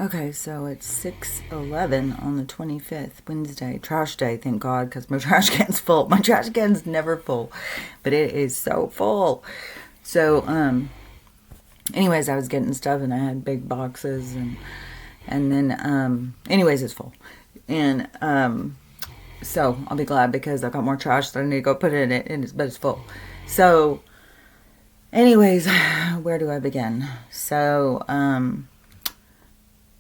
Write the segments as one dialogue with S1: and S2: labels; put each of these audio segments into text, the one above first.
S1: Okay, so it's 6:11 on the 25th, Wednesday. Trash day, thank God, because my trash can's full. My trash can's never full, but it is so full. So, anyways, I was getting stuff and I had big boxes and then, anyways, it's full. And, so I'll be glad because I got more trash that I need to go put in it, but it's full. So, anyways, where do I begin? So,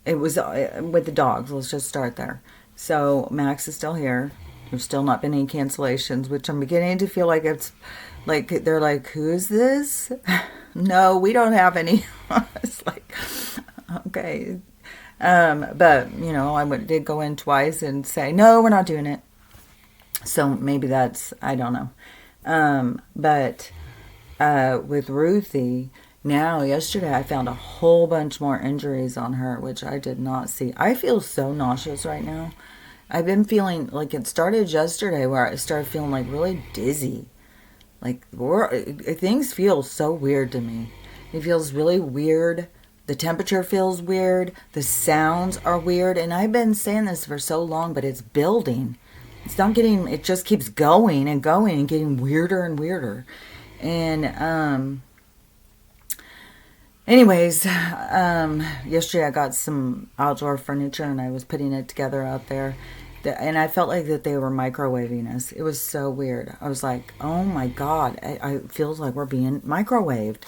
S1: it was with the dogs. Let's just start there. So Max is still here. There's still not been any cancellations, which I'm beginning to feel like it's like they're like, who is this? No, we don't have any. It's like, okay. But did go in twice and say, no, we're not doing it. So maybe that's, I don't know. But with Ruthie, now, yesterday I found a whole bunch more injuries on her, which I did not see. I feel so nauseous right now. I've been feeling like it started yesterday where I started feeling like really dizzy. Like, things feel so weird to me. It feels really weird. The temperature feels weird. The sounds are weird. And I've been saying this for so long, but it's building. It's not getting, it just keeps going and going and getting weirder and weirder. And, anyways, yesterday I got some outdoor furniture and I was putting it together out there. And I felt like that they were microwaving us. It was so weird. I was like, oh my God, it feels like we're being microwaved.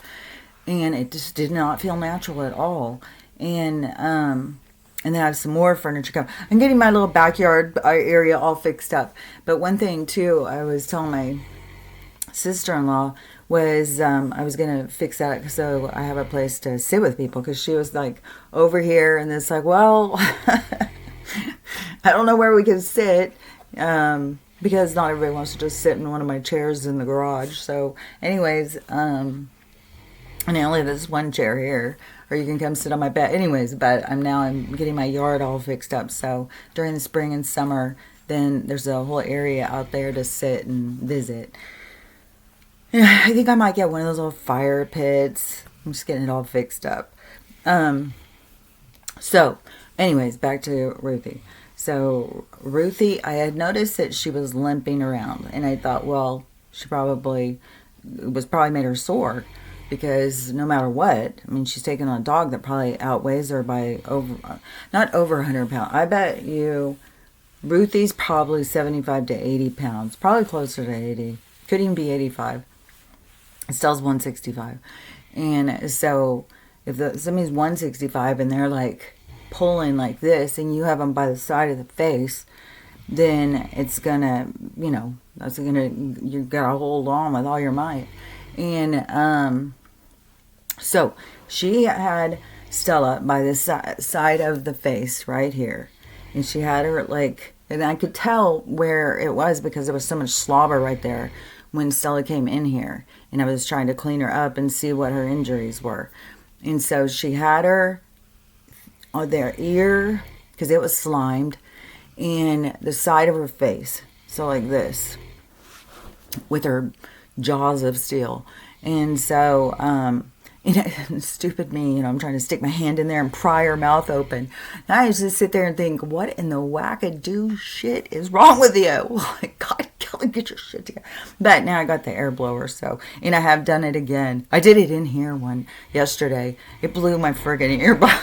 S1: And it just did not feel natural at all. And then I have some more furniture come. I'm getting my little backyard area all fixed up. But one thing too, I was telling my sister-in-law was I was gonna fix that so I have a place to sit with people, because she was like over here and it's like, well, I don't know where we can sit, because not everybody wants to just sit in one of my chairs in the garage. So anyways, and I only have this one chair here, or you can come sit on my bed. Anyways, but I'm getting my yard all fixed up, so during the spring and summer then there's a whole area out there to sit and visit. Yeah, I think I might get one of those little fire pits. I'm just getting it all fixed up. So, anyways, back to Ruthie. So, Ruthie, I had noticed that she was limping around. And I thought, well, it was probably made her sore. Because no matter what, I mean, she's taking on a dog that probably outweighs her by not over 100 pounds. I bet you Ruthie's probably 75 to 80 pounds. Probably closer to 80. Could even be 85. Stell's 165. And so if somebody's 165 and they're like pulling like this and you have them by the side of the face, then it's gonna, you gotta hold on with all your might. And so she had Stella by the side of the face right here. And she had her like, and I could tell where it was because there was so much slobber right there when Stella came in here, and I was trying to clean her up and see what her injuries were. And so she had her on their ear, because it was slimed, and the side of her face, so like this, with her jaws of steel. And so stupid me, I'm trying to stick my hand in there and pry her mouth open. And I used to sit there and think, what in the wackadoo shit is wrong with you? Like, God, Kelly, get your shit together. But now I got the air blower, and I have done it again. I did it in here yesterday. It blew my friggin' earbud.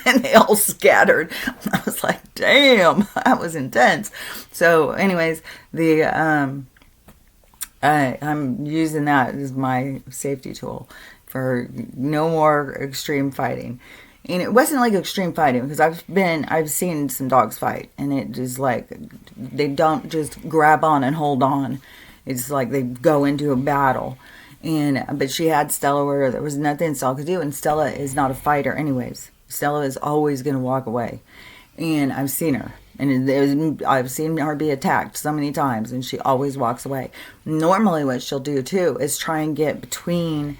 S1: And they all scattered. I was like, damn, that was intense. So anyways, I'm using that as my safety tool for no more extreme fighting. And it wasn't like extreme fighting, because I've seen some dogs fight, and it just like, they don't just grab on and hold on. It's like they go into a battle. But she had Stella where there was nothing Stella could do, and Stella is not a fighter anyways. Stella is always going to walk away. And I've seen her. And I've seen her be attacked so many times, and she always walks away. Normally what she'll do too is try and get between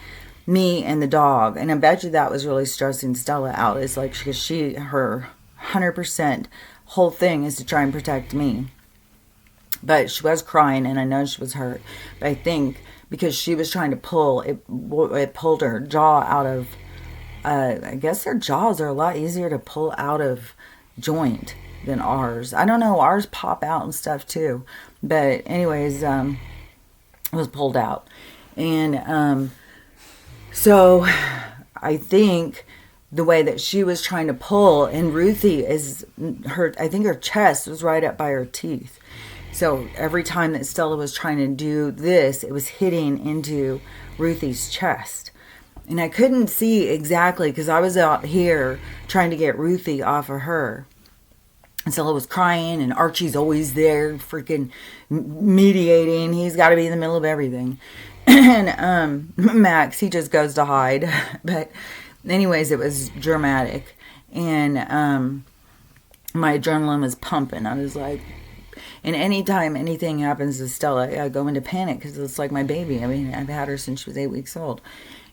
S1: me and the dog. And I bet you that was really stressing Stella out. It's like her 100% whole thing is to try and protect me. But she was crying, and I know she was hurt. But I think because she was trying to pull, it pulled her jaw out of I guess their jaws are a lot easier to pull out of joint than ours. I don't know. Ours pop out and stuff too. But anyways, it was pulled out. And so I think the way that she was trying to pull, and Ruthie I think her chest was right up by her teeth. So every time that Stella was trying to do this, it was hitting into Ruthie's chest. And I couldn't see exactly because I was out here trying to get Ruthie off of her. And Stella was crying, and Archie's always there, freaking mediating. He's got to be in the middle of everything. And Max, he just goes to hide. But anyways, it was dramatic. And my adrenaline was pumping. I was like, and anytime anything happens to Stella, I go into panic because it's like my baby. I mean, I've had her since she was 8 weeks old.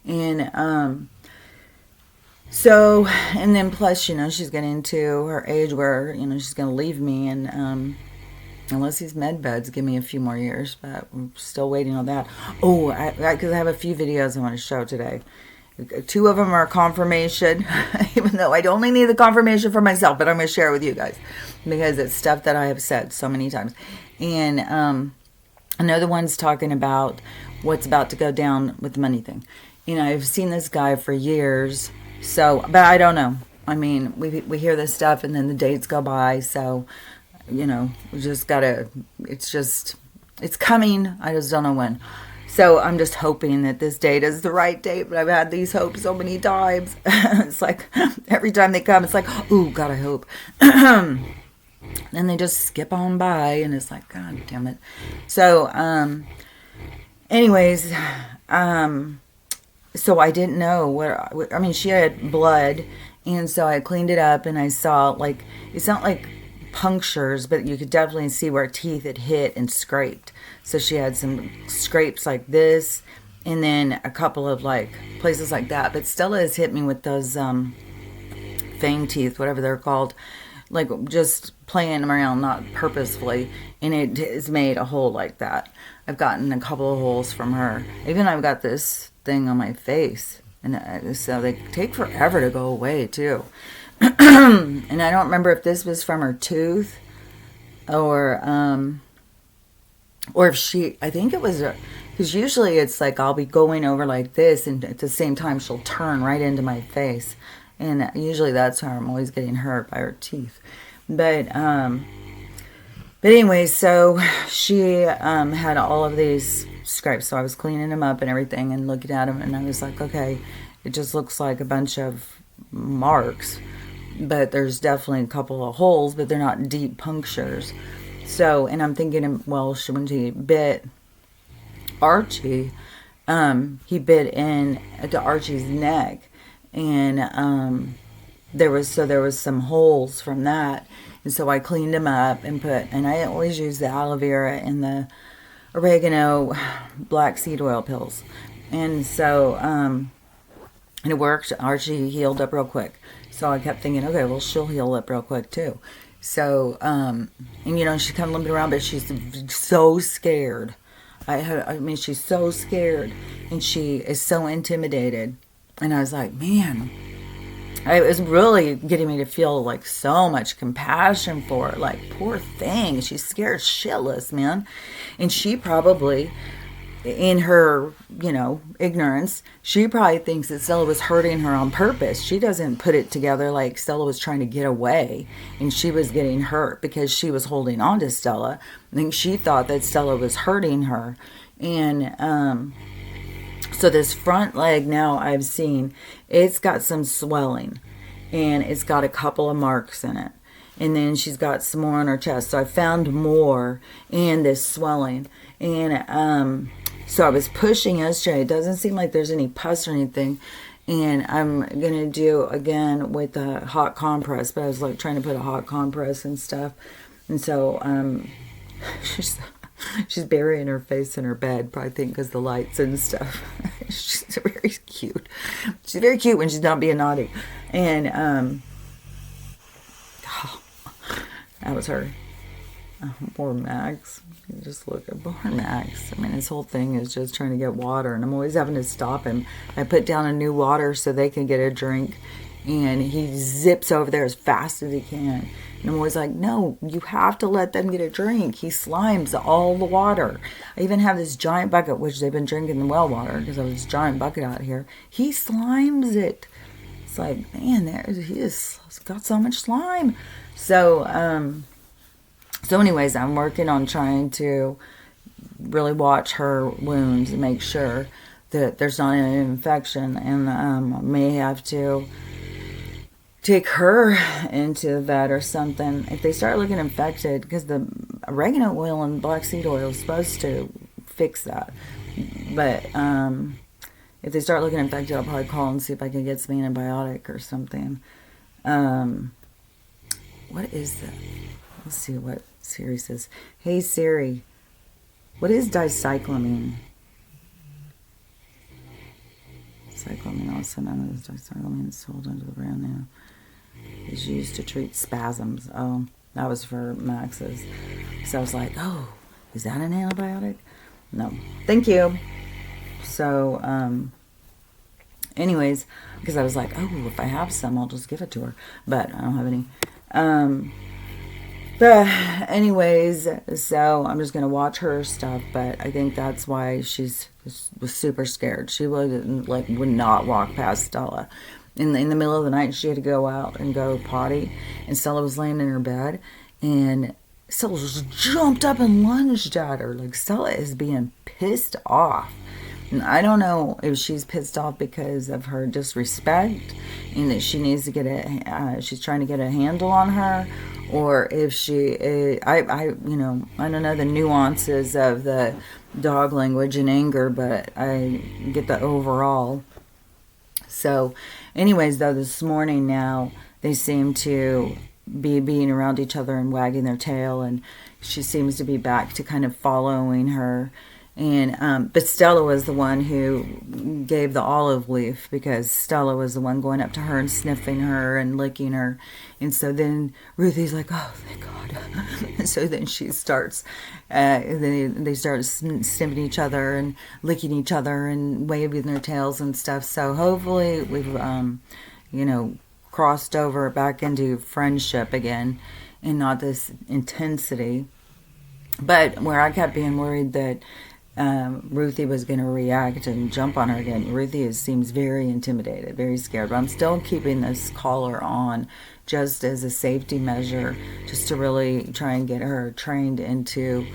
S1: And so, and then plus, you know, she's getting into her age where, you know, she's going to leave me. And unless these med beds give me a few more years, but I'm still waiting on that. Oh, because I have a few videos I want to show today. 2 of them are confirmation, even though I only need the confirmation for myself, but I'm going to share it with you guys because it's stuff that I have said so many times. And another one's talking about what's about to go down with the money thing. You know, I've seen this guy for years, so, but I don't know. I mean, we hear this stuff and then the dates go by, so, you know, we just gotta, it's coming, I just don't know when. So I'm just hoping that this date is the right date, but I've had these hopes so many times. It's like every time they come, it's like, ooh, God, I hope. Then they just skip on by, and it's like, God damn it. So, anyways, so I didn't know I mean, she had blood, and so I cleaned it up, and I saw, like, it's not like punctures, but you could definitely see where teeth had hit and scraped. So she had some scrapes like this, and then a couple of like places like that. But Stella has hit me with those fang teeth, whatever they're called, like just playing them around, not purposefully, and it has made a hole like that. I've gotten a couple of holes from her. Even I've got this thing on my face, and so they take forever to go away too. And I don't remember if this was from her tooth or if she, I think it was, because usually it's like I'll be going over like this, and at the same time she'll turn right into my face, and usually that's how I'm always getting hurt, by her teeth. But anyway, so she had all of these scrapes, so I was cleaning them up and everything and looking at them, and I was like, okay, it just looks like a bunch of marks, but there's definitely a couple of holes, but they're not deep punctures. So, and I'm thinking, well, when she bit Archie, he bit into Archie's neck, and there was some holes from that, and so I cleaned them up and I always use the aloe vera and the oregano black seed oil pills, and so and it worked. Archie healed up real quick, so I kept thinking, okay, well, she'll heal up real quick too. So, and you know, she's kind of limping around, but she's so scared. I mean, she's so scared, and she is so intimidated. And I was like, man, it was really getting me to feel like so much compassion for her. Like, poor thing, she's scared shitless, man. And she probably, in her, you know, ignorance, she probably thinks that Stella was hurting her on purpose. She doesn't put it together like Stella was trying to get away and she was getting hurt because she was holding on to Stella. I think she thought that Stella was hurting her. And so this front leg now I've seen, it's got some swelling and it's got a couple of marks in it. And then she's got some more on her chest. So I found more and this swelling. And so I was pushing yesterday. It doesn't seem like there's any pus or anything. And I'm going to do again with a hot compress. But I was like trying to put a hot compress and stuff. And so she's burying her face in her bed, probably think because the lights and stuff. She's very cute. She's very cute when she's not being naughty. And that was her. Poor Max. You just look at poor Max. I mean, his whole thing is just trying to get water, and I'm always having to stop him. I put down a new water so they can get a drink, and he zips over there as fast as he can. And I'm always like, no, you have to let them get a drink. He slimes all the water. I even have this giant bucket, which they've been drinking the well water because I have this giant bucket out here. He slimes it. It's like, man, he has got so much slime. So anyways, I'm working on trying to really watch her wounds and make sure that there's not an infection, and I may have to take her into the vet or something if they start looking infected, because the oregano oil and black seed oil is supposed to fix that. But if they start looking infected, I'll probably call and see if I can get some antibiotic or something. What is that? Let's see what Siri says. Hey Siri, what is dicyclomine? Cyclomine, also known as dicyclomine, is sold under the brand name. Is used to treat spasms. Oh, that was for Max's. So I was like, oh, is that an antibiotic? No. Thank you. So, anyways, because I was like, oh, if I have some, I'll just give it to her. But I don't have any. But anyways, so I'm just going to watch her stuff. But I think that's why was super scared. She would not walk past Stella. In the middle of the night, she had to go out and go potty, and Stella was laying in her bed, and Stella just jumped up and lunged at her. Like, Stella is being pissed off. And I don't know if she's pissed off because of her disrespect and that she needs to she's trying to get a handle on her, or if I don't know the nuances of the dog language and anger, but I get the overall. So, anyways, though, this morning now, they seem to be being around each other and wagging their tail, and she seems to be back to kind of following her. And but Stella was the one who gave the olive leaf, because Stella was the one going up to her and sniffing her and licking her. And so then Ruthie's like, oh, thank God. And so then she starts, they start sniffing each other and licking each other and waving their tails and stuff. So hopefully we've, crossed over back into friendship again and not this intensity. But where I kept being worried that Ruthie was going to react and jump on her again. Ruthie seems very intimidated, very scared. But I'm still keeping this collar on just as a safety measure, just to really try and get her trained into,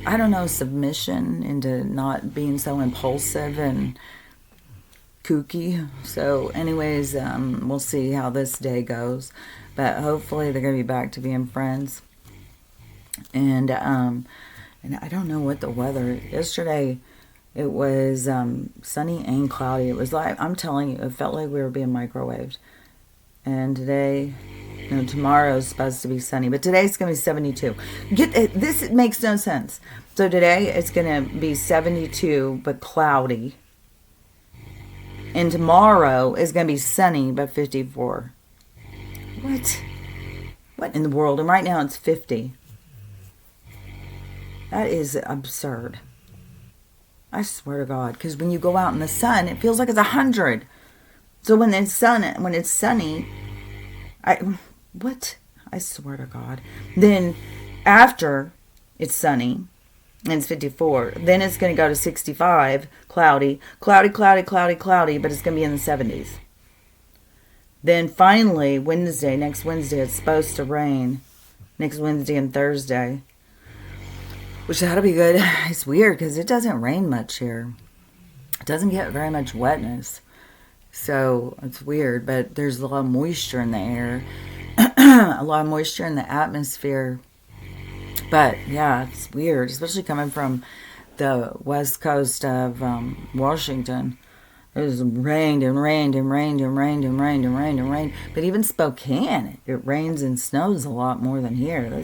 S1: I don't know, submission, into not being so impulsive and kooky. So anyways, we'll see how this day goes. But hopefully they're going to be back to being friends. And I don't know what the weather. Yesterday, it was sunny and cloudy. It was like, I'm telling you, it felt like we were being microwaved. And today, tomorrow's supposed to be sunny, but today's going to be 72. This makes no sense. So today, it's going to be 72, but cloudy. And tomorrow is going to be sunny, but 54. What in the world? And right now, it's 50. That is absurd. I swear to God. Because when you go out in the sun, it feels like it's 100. So when it's sunny, I swear to God. Then after it's sunny and it's 54, then it's going to go to 65, cloudy, but it's going to be in the 70s. Then finally, next Wednesday, it's supposed to rain. Next Wednesday and Thursday. Which that'll be good. It's weird because it doesn't rain much here. It doesn't get very much wetness. So it's weird, but there's a lot of moisture in the air. A lot of moisture in the atmosphere. But yeah, it's weird, especially coming from the west coast of Washington. It was rained and rained and rained and rained and rained and rained and rained. But even Spokane, it rains and snows a lot more than here.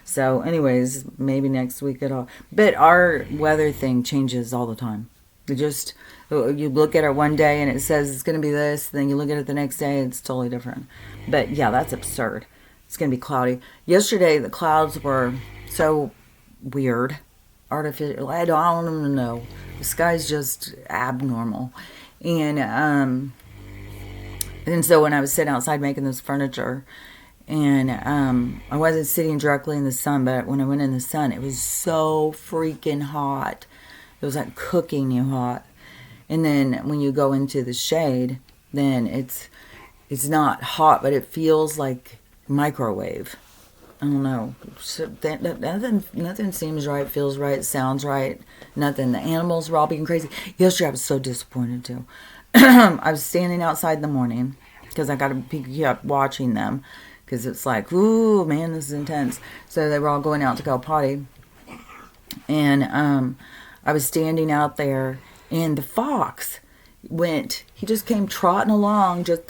S1: So anyways, maybe next week it'll. But our weather thing changes all the time. You look at it one day and it says it's going to be this. Then you look at it the next day and it's totally different. But yeah, that's absurd. It's going to be cloudy. Yesterday, the clouds were so weird, artificial. I don't even know. The sky's just abnormal, and so when I was sitting outside making this furniture, and I wasn't sitting directly in the sun, but when I went in the sun, it was so freaking hot. It was like cooking you hot. And then when you go into the shade, then it's not hot, but it feels like microwave. I don't know. So nothing seems right, feels right, sounds right. Nothing. The animals were all being crazy. Yesterday I was so disappointed too. I was standing outside in the morning because I got to keep watching them because it's like, ooh, man, this is intense. So they were all going out to go potty, and I was standing out there, and the fox he just came trotting along, just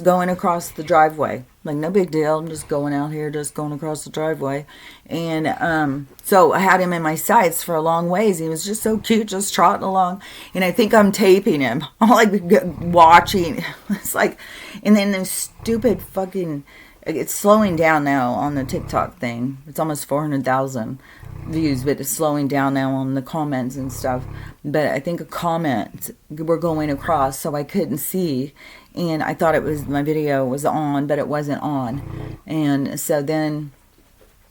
S1: going across the driveway. Like, no big deal. I'm just going out here, just going across the driveway. And so I had him in my sights for a long ways. He was just so cute, just trotting along. And I think I'm taping him. I'm like watching. It's like, and then those stupid fucking, it's slowing down now on the TikTok thing. It's almost 400,000 views, but it's slowing down now on the comments and stuff. But I think a comment were going across, so I couldn't see, and I thought it was my video was on, but it wasn't on. And so then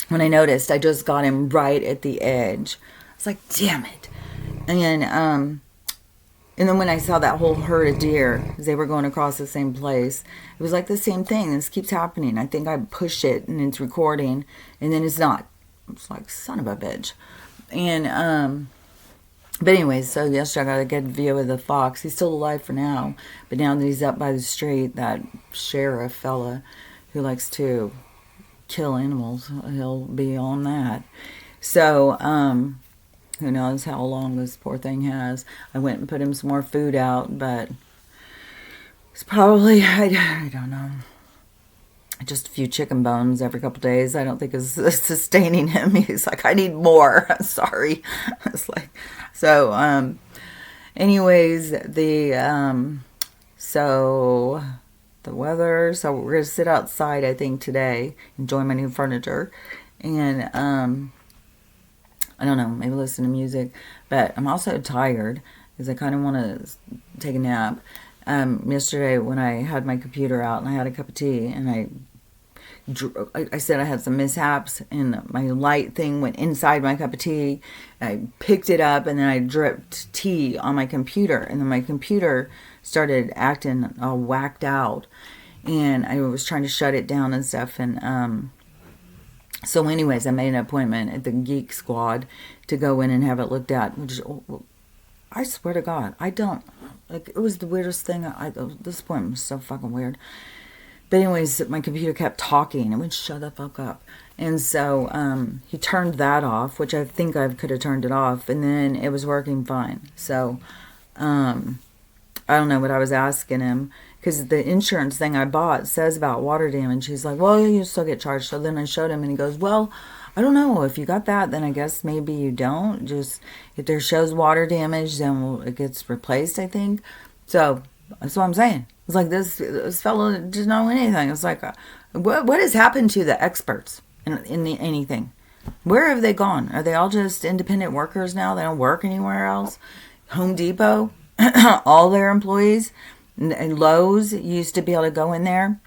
S1: when I noticed, I just got him right at the edge. I was like, damn it. And then when I saw that whole herd of deer, because they were going across the same place, it was like the same thing. This keeps happening. I think I push it and it's recording, and then it's not. It's like, son of a bitch. And but anyways, so yesterday I got a good view of the fox. He's still alive for now, but now that he's up by the street, that sheriff fella who likes to kill animals, he'll be on that. So who knows how long this poor thing has. I went and put him some more food out, but it's probably, I don't know, just a few chicken bones every couple days. I don't think is sustaining him. He's like, I need more. Sorry. It's like, so anyways, so the weather, so we're gonna sit outside, I think, today, enjoy my new furniture, and I don't know, maybe listen to music. But I'm also tired because I kind of want to take a nap. Yesterday when I had my computer out and I had a cup of tea, and I said I had some mishaps, and my light thing went inside my cup of tea. I picked it up, and then I dripped tea on my computer, and then my computer started acting all whacked out, and I was trying to shut it down and stuff. And so anyways, I made an appointment at the Geek Squad to go in and have it looked at, which I swear to God, I don't, like, it was the weirdest thing. This appointment was so fucking weird. But anyways, my computer kept talking. It would shut the fuck up. And so he turned that off, which I think I could have turned it off, and then it was working fine. So I don't know what I was asking him, because the insurance thing I bought says about water damage. He's like, well, you still get charged. So then I showed him, and he goes, well, I don't know. If you got that, then I guess maybe you don't. Just if there shows water damage, then it gets replaced, I think. So that's what I'm saying. It's like this fellow didn't know anything. It's like, what has happened to the experts in anything? Where have they gone? Are they all just independent workers now? They don't work anywhere else? Home Depot, all their employees, and Lowe's used to be able to go in there,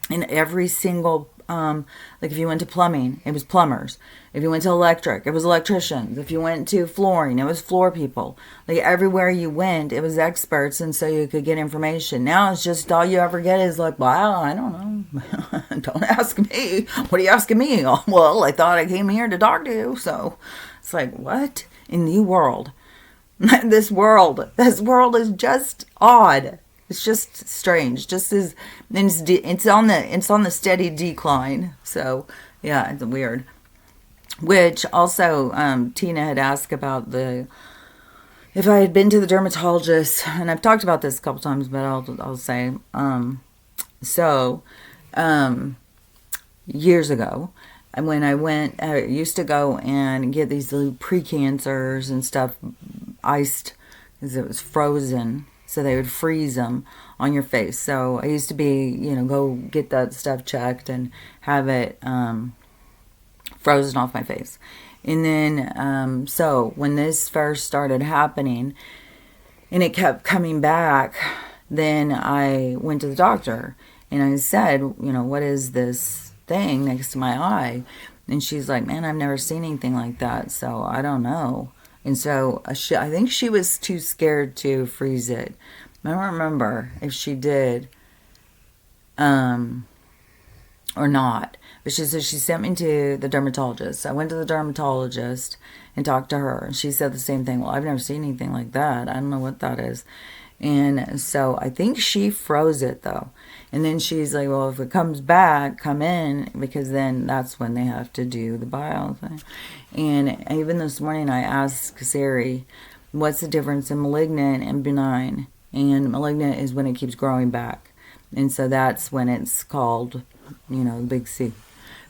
S1: and every single, like if you went to plumbing, it was plumbers. If you went to electric, it was electricians. If you went to flooring, it was floor people. Like everywhere you went, it was experts, and so you could get information. Now it's just all you ever get is like, wow, I don't know. Don't ask me. What are you asking me? Oh, well, I thought I came here to talk to you. So it's like, what in the world? This world is just odd. It's just strange. Just as it's on the steady decline. So yeah, it's weird. Which also, Tina had asked about if I had been to the dermatologist, and I've talked about this a couple times, but I'll say, years ago, when I went, I used to go and get these little pre-cancers and stuff iced, because it was frozen, so they would freeze them on your face. So I used to go get that stuff checked and have it, frozen off my face. And then, so when this first started happening and it kept coming back, then I went to the doctor and I said, what is this thing next to my eye? And she's like, man, I've never seen anything like that, so I don't know. And so I think she was too scared to freeze it. I don't remember if she did or not. But she said she sent me to the dermatologist. I went to the dermatologist and talked to her. And she said the same thing. Well, I've never seen anything like that. I don't know what that is. And so I think she froze it, though. And then she's like, well, if it comes back, come in, because then that's when they have to do the biopsy. And even this morning I asked Sari, what's the difference in malignant and benign? And malignant is when it keeps growing back. And so that's when it's called, the big C.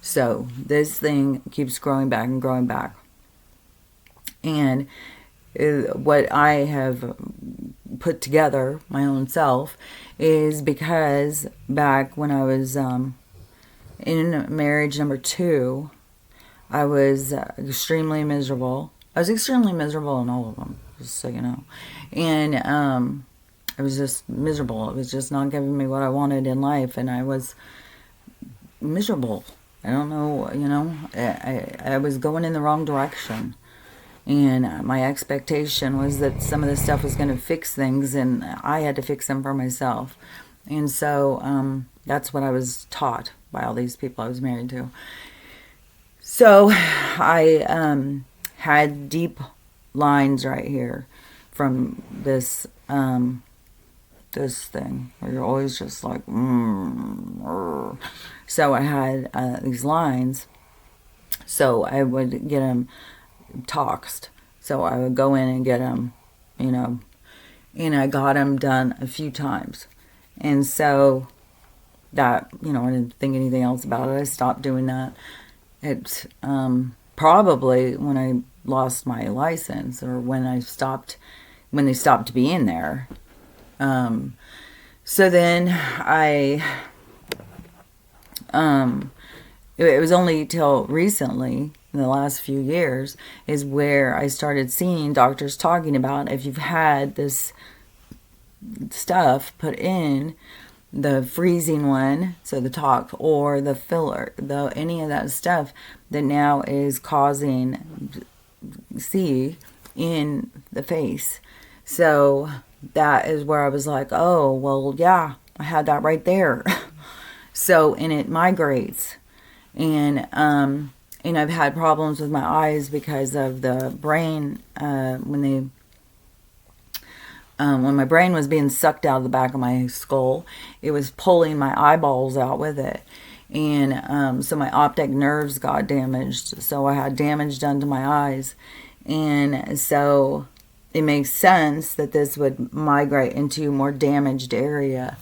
S1: So this thing keeps growing back and growing back. And what I have put together, my own self, is because back when I was in marriage number 2, I was extremely miserable. I was extremely miserable in all of them, just so you know. And I was just miserable. It was just not giving me what I wanted in life, and I was miserable. I don't know, I was going in the wrong direction. And my expectation was that some of this stuff was going to fix things, and I had to fix them for myself. And so that's what I was taught by all these people I was married to. So I had deep lines right here from this this thing where you're always just like, So I had these lines. So I would get them toxed. So I would go in and get them, and I got them done a few times. And so that, I didn't think anything else about it. I stopped doing that. It probably when I lost my license, or when they stopped being there. So then it was only till recently, in the last few years, is where I started seeing doctors talking about, if you've had this stuff put in, the freezing one, so the tox, or the filler, any of that stuff that now is causing C in the face. So that is where I was like, oh, well, yeah, I had that right there. So, and it migrates. And I've had problems with my eyes because of the brain, when my brain was being sucked out of the back of my skull, it was pulling my eyeballs out with it. And so my optic nerves got damaged. So I had damage done to my eyes. And so it makes sense that this would migrate into a more damaged area.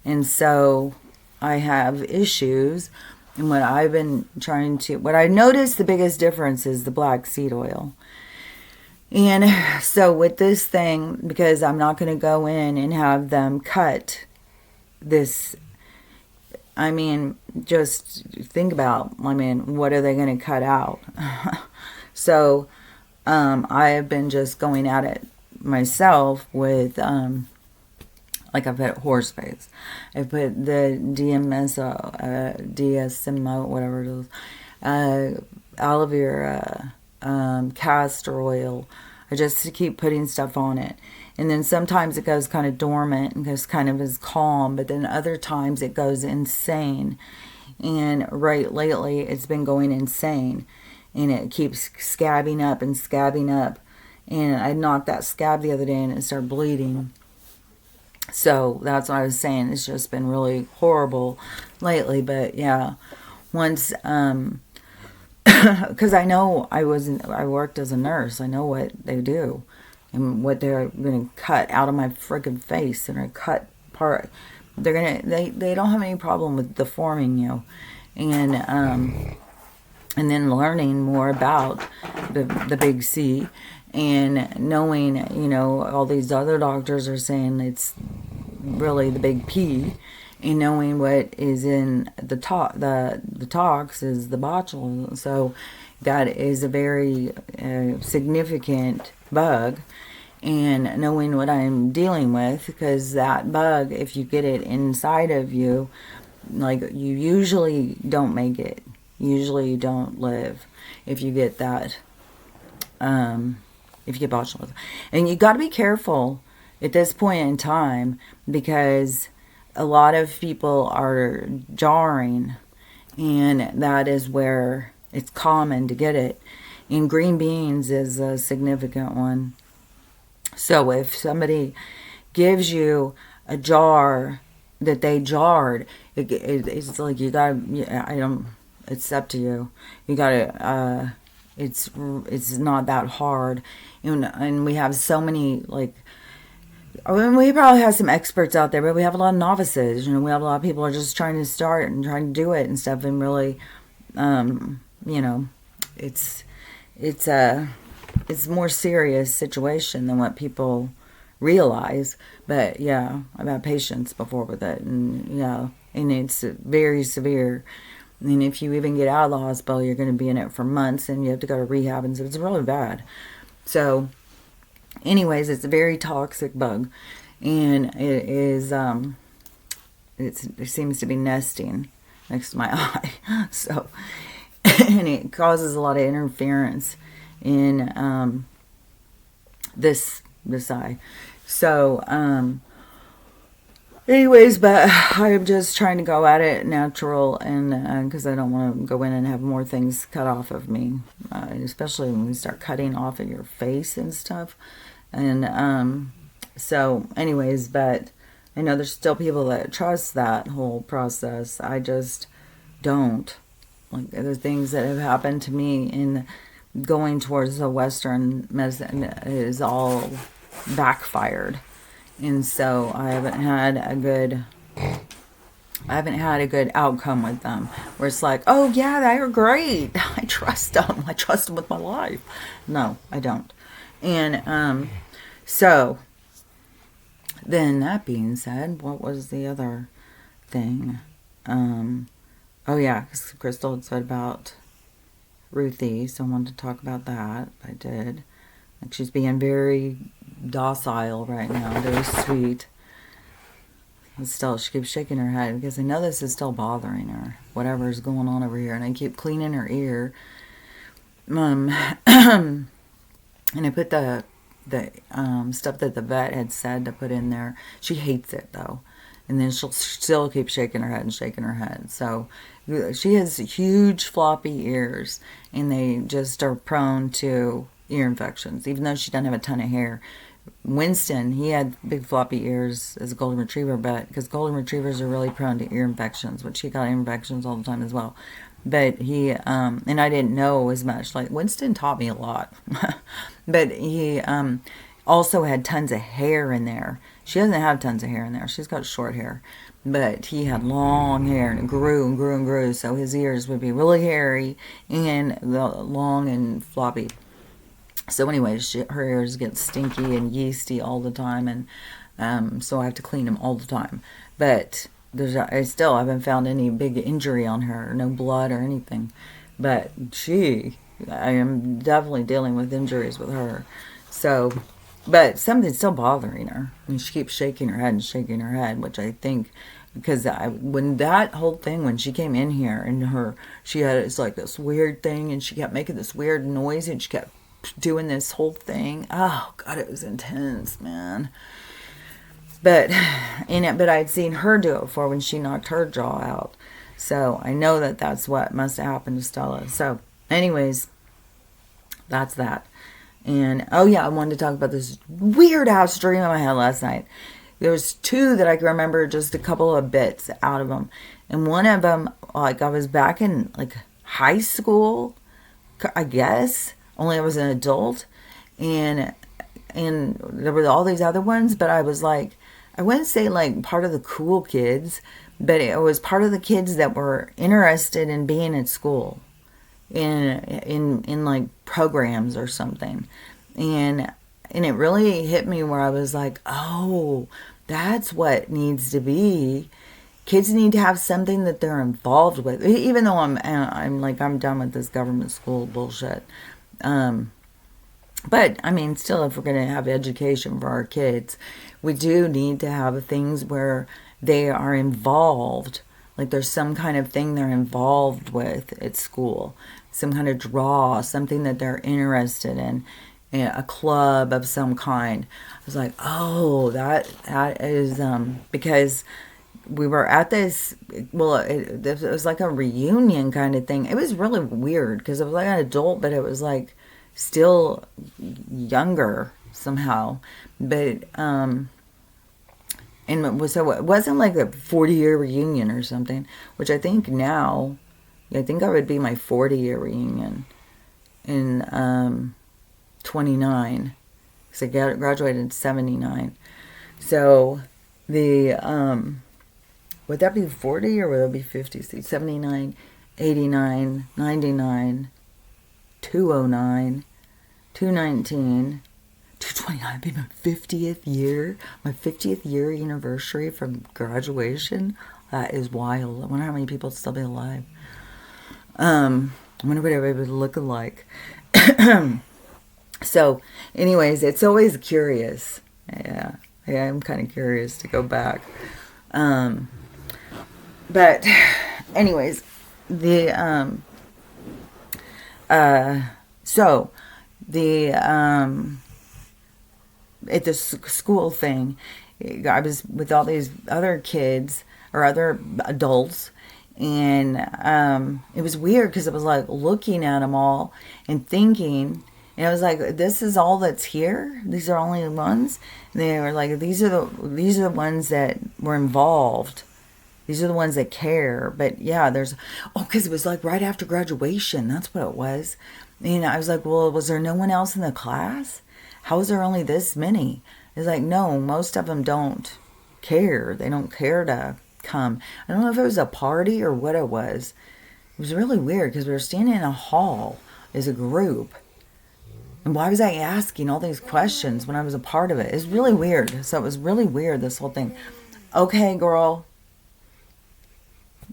S1: And so I have issues. And what I noticed the biggest difference is the black seed oil. And so with this thing, because I'm not going to go in and have them cut this, just think about, what are they going to cut out? So I have been just going at it myself with, like I've put horse face. I put the DSMO, whatever it is, aloe vera, castor oil. I just keep putting stuff on it. And then sometimes it goes kind of dormant and goes kind of as calm, but then other times it goes insane. And right lately it's been going insane. And it keeps scabbing up and scabbing up. And I knocked that scab the other day and it started bleeding. So that's what I was saying. It's just been really horrible lately. But yeah, once, because I know I worked as a nurse. I know what they do and what they're going to cut out of my freaking face. They're going to cut part. They don't have any problem with deforming you. And then learning more about the big C. And knowing, all these other doctors are saying it's really the big P. and knowing what is in the tox is the botulism. So that is a very significant bug, and knowing what I'm dealing with, because that bug, if you get it inside of you, like, you usually don't make it. Usually you don't live if you get that, if you get botulism. And you got to be careful at this point in time, because a lot of people are jarring, and that is where it's common to get it. And green beans is a significant one. So if somebody gives you a jar that they jarred, it's like, you gotta, I don't, it's up to you. You gotta, it's not that hard. And we have so many, like, I mean, we probably have some experts out there, but we have a lot of novices. We have a lot of people who are just trying to start and trying to do it and stuff, and really, it's a more serious situation than what people realize. But yeah, I've had patients before with it, and and it's very severe. And if you even get out of the hospital, you're going to be in it for months, and you have to go to rehab, and so it's really bad. So anyways, it's a very toxic bug, and it is, it seems to be nesting next to my eye. So, and it causes a lot of interference in this eye. So, anyways, but I'm just trying to go at it natural, and because I don't want to go in and have more things cut off of me, especially when we start cutting off of your face and stuff. And so anyways, but I know there's still people that trust that whole process. I just don't. Like, the things that have happened to me in going towards the Western medicine is all backfired. And so I haven't had a good outcome with them, where it's like, oh yeah, they're great, I trust them with my life. No, I don't. And so then, that being said, what was the other thing? Oh yeah, because Crystal had said about Ruthie, so I wanted to talk about that. I did. Like, she's being very docile right now, very sweet. And still, she keeps shaking her head, because I know this is still bothering her, whatever's going on over here. And I keep cleaning her ear. And I put the stuff that the vet had said to put in there. She hates it, though. And then she'll still keep shaking her head and shaking her head. So she has huge floppy ears, and they just are prone to ear infections, even though she doesn't have a ton of hair. Winston, he had big floppy ears as a golden retriever, but because golden retrievers are really prone to ear infections, which he got ear infections all the time as well. But he, and I didn't know as much. Like, Winston taught me a lot. But he also had tons of hair in there. She doesn't have tons of hair in there. She's got short hair. But he had long hair, and it grew and grew and grew. So his ears would be really hairy and long and floppy. So anyways, her ears get stinky and yeasty all the time. And so I have to clean them all the time. But I still haven't found any big injury on her, no blood or anything. But I am definitely dealing with injuries with her. So, but something's still bothering her. I mean, she keeps shaking her head and shaking her head, which I think, because when that whole thing, when she came in here, and she had, it's like this weird thing, and she kept making this weird noise, and she kept doing this whole thing. Oh God, it was intense, man. But I'd seen her do it before when she knocked her jaw out. So I know that that's what must have happened to Stella. So anyways, that's that. And oh yeah, I wanted to talk about this weird ass dream I had last night. There was two that I can remember, just a couple of bits out of them. And one of them, like, I was back in like high school, I guess, only I was an adult. And there were all these other ones, but I was like, I wouldn't say like part of the cool kids, but it was part of the kids that were interested in being at school, in like programs or something. And it really hit me, where I was like, oh, that's what needs to be Kids need to have something that they're involved with. Even though I'm done with this government school bullshit. But I mean, still, if we're going to have education for our kids, we do need to have things where they are involved. Like there's some kind of thing they're involved with at school, some kind of draw, something that they're interested in, a club of some kind. I was like, oh, that is because we were at this. Well, it was like a reunion kind of thing. It was really weird because it was like an adult, but it was like still younger somehow. But so it wasn't like a 40-year reunion or something, which I think now, I think I would be my 40-year reunion in 29, because I graduated in 79. So would that be 40 or would that be 50? 79, 89, 99, 209, 219, 229 would be my 50th year anniversary from graduation. That is wild. I wonder how many people would still be alive. I wonder what everybody would look like. So, anyways, it's always curious. Yeah, I'm kind of curious to go back. But, anyways, at the school thing, I was with all these other kids or other adults, and it was weird because I was like looking at them all and thinking, and I was like, this is all that's here? These are only the ones? And they were like, these are the ones that were involved. These are the ones that care. But yeah, because it was like right after graduation. That's what it was. And I was like, well, was there no one else in the class? How is there only this many? It's like, no, most of them don't care. They don't care to come. I don't know if it was a party or what it was. It was really weird because we were standing in a hall as a group. And why was I asking all these questions when I was a part of it? It's really weird. So it was really weird, this whole thing. Okay, girl.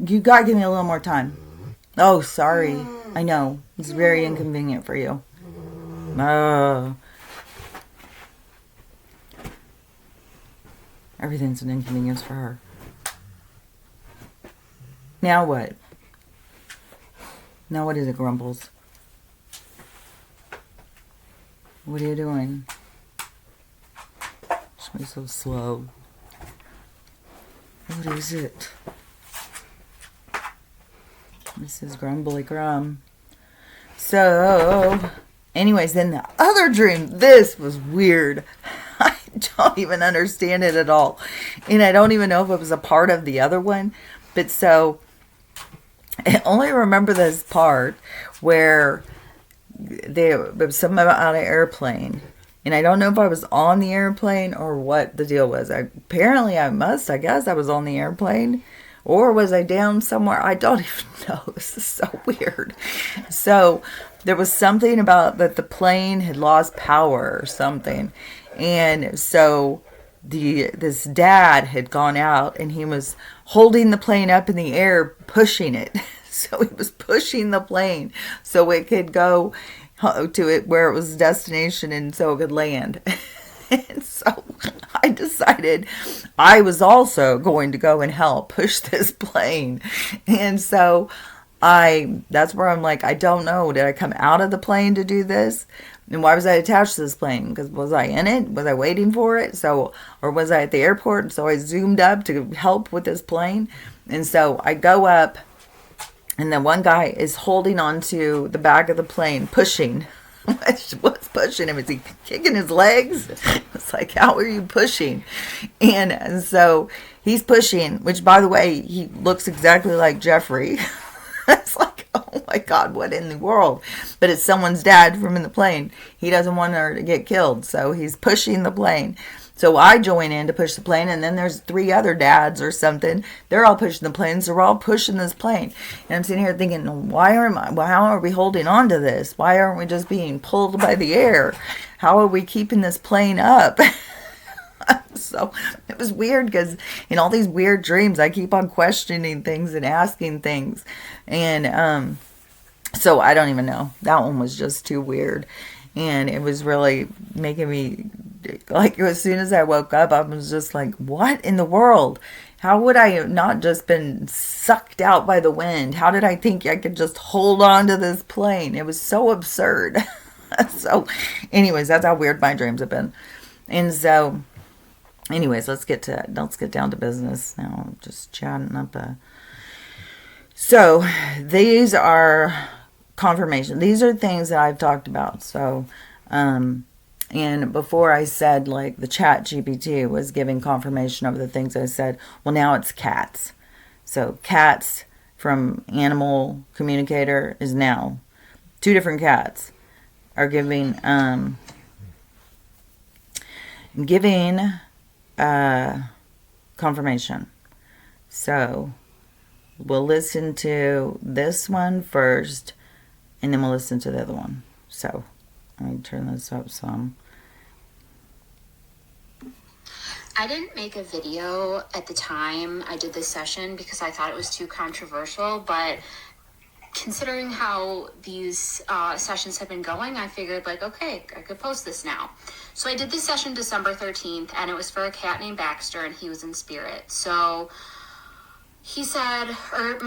S1: You gotta give me a little more time. Oh, sorry. I know. It's very inconvenient for you. Everything's an inconvenience for her. Now what? Now what is it, Grumbles? What are you doing? She's so slow. What is it? This is Grumbly Grum. So, anyways, then the other dream. This was weird. I don't even understand it at all. And I don't even know if it was a part of the other one. But so, I only remember this part where there was something about an airplane. And I don't know if I was on the airplane or what the deal was. I guess I was on the airplane. Or was I down somewhere? I don't even know. This is so weird. So there was something about that the plane had lost power or something. And so this dad had gone out and he was holding the plane up in the air, pushing it. So he was pushing the plane so it could go to it where it was destination and so it could land. And so I decided I was also going to go and help push this plane. And so that's where I'm like, I don't know. Did I come out of the plane to do this? And why was I attached to this plane? Because was I in it? Was I waiting for it? So, or was I at the airport? So I zoomed up to help with this plane. And so I go up and then one guy is holding onto the back of the plane, pushing. What's pushing him? Is he kicking his legs? It's like, how are you pushing? And so he's pushing, which by the way, he looks exactly like Jeffrey. It's like, oh my God, what in the world? But it's someone's dad from in the plane. He doesn't want her to get killed. So he's pushing the plane. So I join in to push the plane, and then there's 3 other dads or something. They're all pushing the plane, so we're all pushing this plane. And I'm sitting here thinking, how are we holding on to this? Why aren't we just being pulled by the air? How are we keeping this plane up? So it was weird because in all these weird dreams, I keep on questioning things and asking things. And so I don't even know. That one was just too weird. And it was really making me, like, as soon as I woke up, I was just like, what in the world? How would I have not just been sucked out by the wind? How did I think I could just hold on to this plane? It was so absurd. So, anyways, that's how weird my dreams have been. And so, anyways, let's get down to business now. I'm just chatting up. So, these are confirmation. These are things that I've talked about. So, and before I said like the chat GPT was giving confirmation of the things I said. Well, now it's cats. So cats from Animal Communicator is now 2 different cats are giving confirmation. So we'll listen to this one first, and then we'll listen to the other one. So let me turn this up some.
S2: I didn't make a video at the time I did this session because I thought it was too controversial, but considering how these sessions have been going, I figured like, okay, I could post this now. So I did this session December 13th, and it was for a cat named Baxter, and he was in spirit. So he said,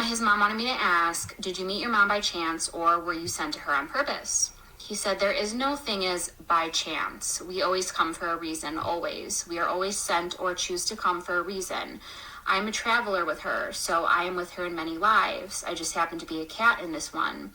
S2: his mom wanted me to ask, did you meet your mom by chance, or were you sent to her on purpose? He said, there is no thing as by chance. We always come for a reason, always. We are always sent or choose to come for a reason. I am a traveler with her, so I am with her in many lives. I just happen to be a cat in this one.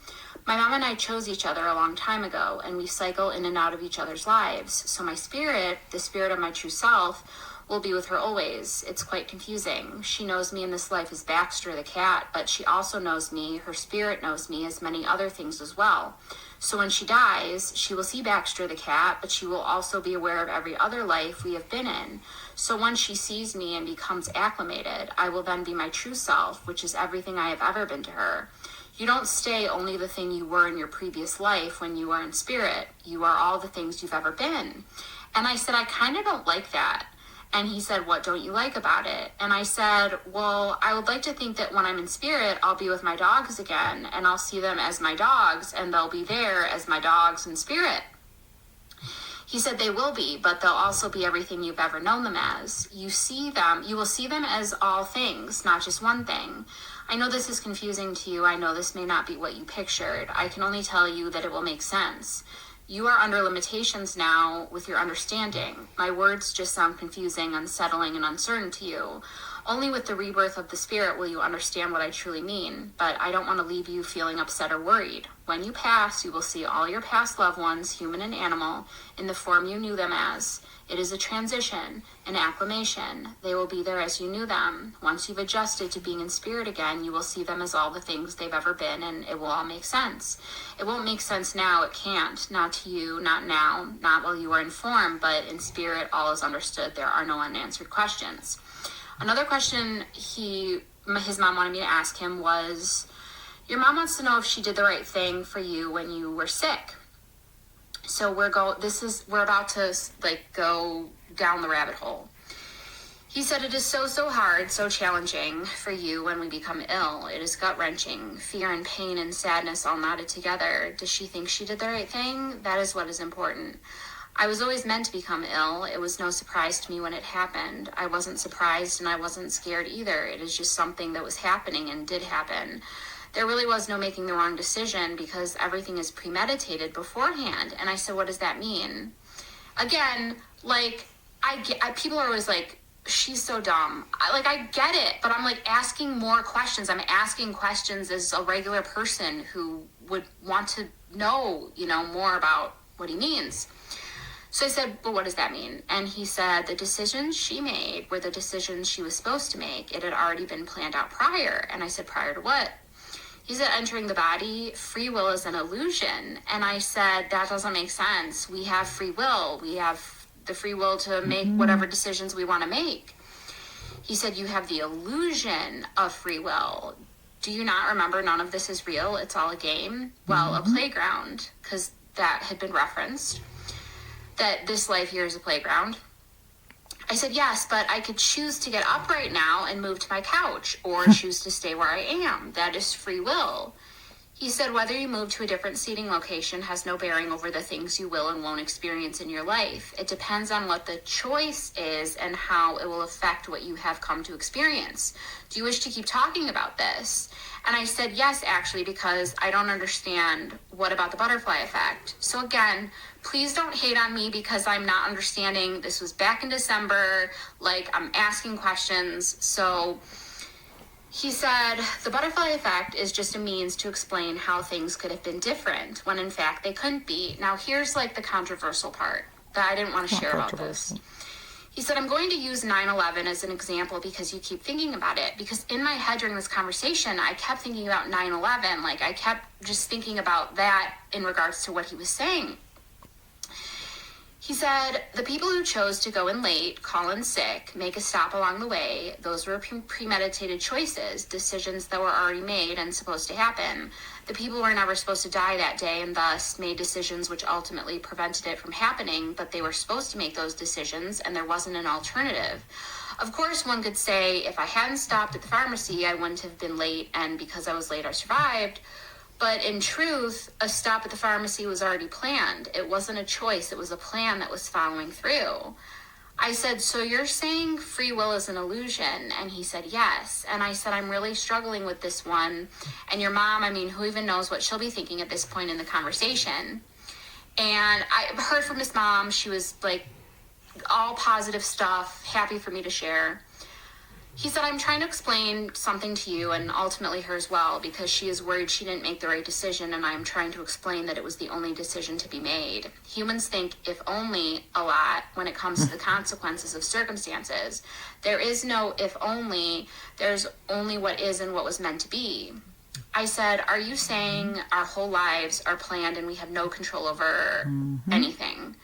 S2: My mom and I chose each other a long time ago, and we cycle in and out of each other's lives. So my spirit, the spirit of my true self, will be with her always. It's quite confusing. She knows me in this life as Baxter the cat, but she also knows me, her spirit knows me as many other things as well. So when she dies, she will see Baxter the cat, but she will also be aware of every other life we have been in. So once she sees me and becomes acclimated, I will then be my true self, which is everything I have ever been to her. You don't stay only the thing you were in your previous life when you are in spirit. You are all the things you've ever been. And I said, I kind of don't like that. And he said, what don't you like about it? And I said, well, I would like to think that when I'm in spirit, I'll be with my dogs again, and I'll see them as my dogs, and they'll be there as my dogs in spirit. He said they will be, but they'll also be everything you've ever known them as. You will see them as all things, not just one thing. I know this is confusing to you. I know this may not be what you pictured. I can only tell you that it will make sense. You are under limitations now with your understanding. My words just sound confusing, unsettling, and uncertain to you. Only with the rebirth of the spirit will you understand what I truly mean, but I don't want to leave you feeling upset or worried. When you pass, you will see all your past loved ones, human and animal, in the form you knew them as. It is a transition, an acclimation. They will be there as you knew them. Once you've adjusted to being in spirit again, you will see them as all the things they've ever been, and it will all make sense. It won't make sense now. It can't. Not to you, not now, not while you are in form, but in spirit, all is understood. There are no unanswered questions. Another question his mom wanted me to ask him was, your mom wants to know if she did the right thing for you when you were sick. So we're about to go down the rabbit hole. He said, it is so hard, so challenging for you when we become ill. It is gut-wrenching, fear and pain and sadness all knotted together. Does she think she did the right thing? That is what is important. I was always meant to become ill. It was no surprise to me when it happened. I wasn't surprised and I wasn't scared either. It is just something that was happening and did happen. There really was no making the wrong decision because everything is premeditated beforehand. And I said, what does that mean? Again, people are always like, she's so dumb. I get it, but I'm asking more questions. I'm asking questions as a regular person who would want to know, more about what he means. So I said, but what does that mean? And he said the decisions she made were the decisions she was supposed to make. It had already been planned out prior. And I said, prior to what? He said, entering the body, free will is an illusion. And I said, that doesn't make sense. We have free will. We have the free will to make whatever decisions we want to make. He said, you have the illusion of free will. Do you not remember none of this is real? It's all a game? Well, a playground, because that had been referenced, that this life here is a playground. I said, yes, but I could choose to get up right now and move to my couch or choose to stay where I am. That is free will. He said, whether you move to a different seating location has no bearing over the things you will and won't experience in your life. It depends on what the choice is and how it will affect what you have come to experience. Do you wish to keep talking about this? And I said, yes, actually, because I don't understand. What about the butterfly effect? So again, please don't hate on me because I'm not understanding. This was back in December. Like, I'm asking questions. So he said, the butterfly effect is just a means to explain how things could have been different when in fact they couldn't be. Now here's like the controversial part that I didn't want to share about this. He said, I'm going to use 9/11 as an example because you keep thinking about it. Because in my head during this conversation, I kept thinking about 9/11. Like, I kept just thinking about that in regards to what he was saying. He said, the people who chose to go in late, call in sick, make a stop along the way, those were premeditated choices, decisions that were already made and supposed to happen. The people were never supposed to die that day and thus made decisions which ultimately prevented it from happening, but they were supposed to make those decisions and there wasn't an alternative. Of course, one could say, if I hadn't stopped at the pharmacy, I wouldn't have been late, and because I was late, I survived. But in truth, a stop at the pharmacy was already planned. It wasn't a choice. It was a plan that was following through. I said, so you're saying free will is an illusion? And he said, yes. And I said, I'm really struggling with this one. And your mom, I mean, who even knows what she'll be thinking at this point in the conversation? And I heard from his mom. She was like, all positive stuff, happy for me to share. He said, I'm trying to explain something to you and ultimately her as well because she is worried she didn't make the right decision, and I'm trying to explain that it was the only decision to be made. Humans think if only a lot when it comes to the consequences of circumstances. There is no if only, there's only what is and what was meant to be. I said, are you saying our whole lives are planned and we have no control over anything?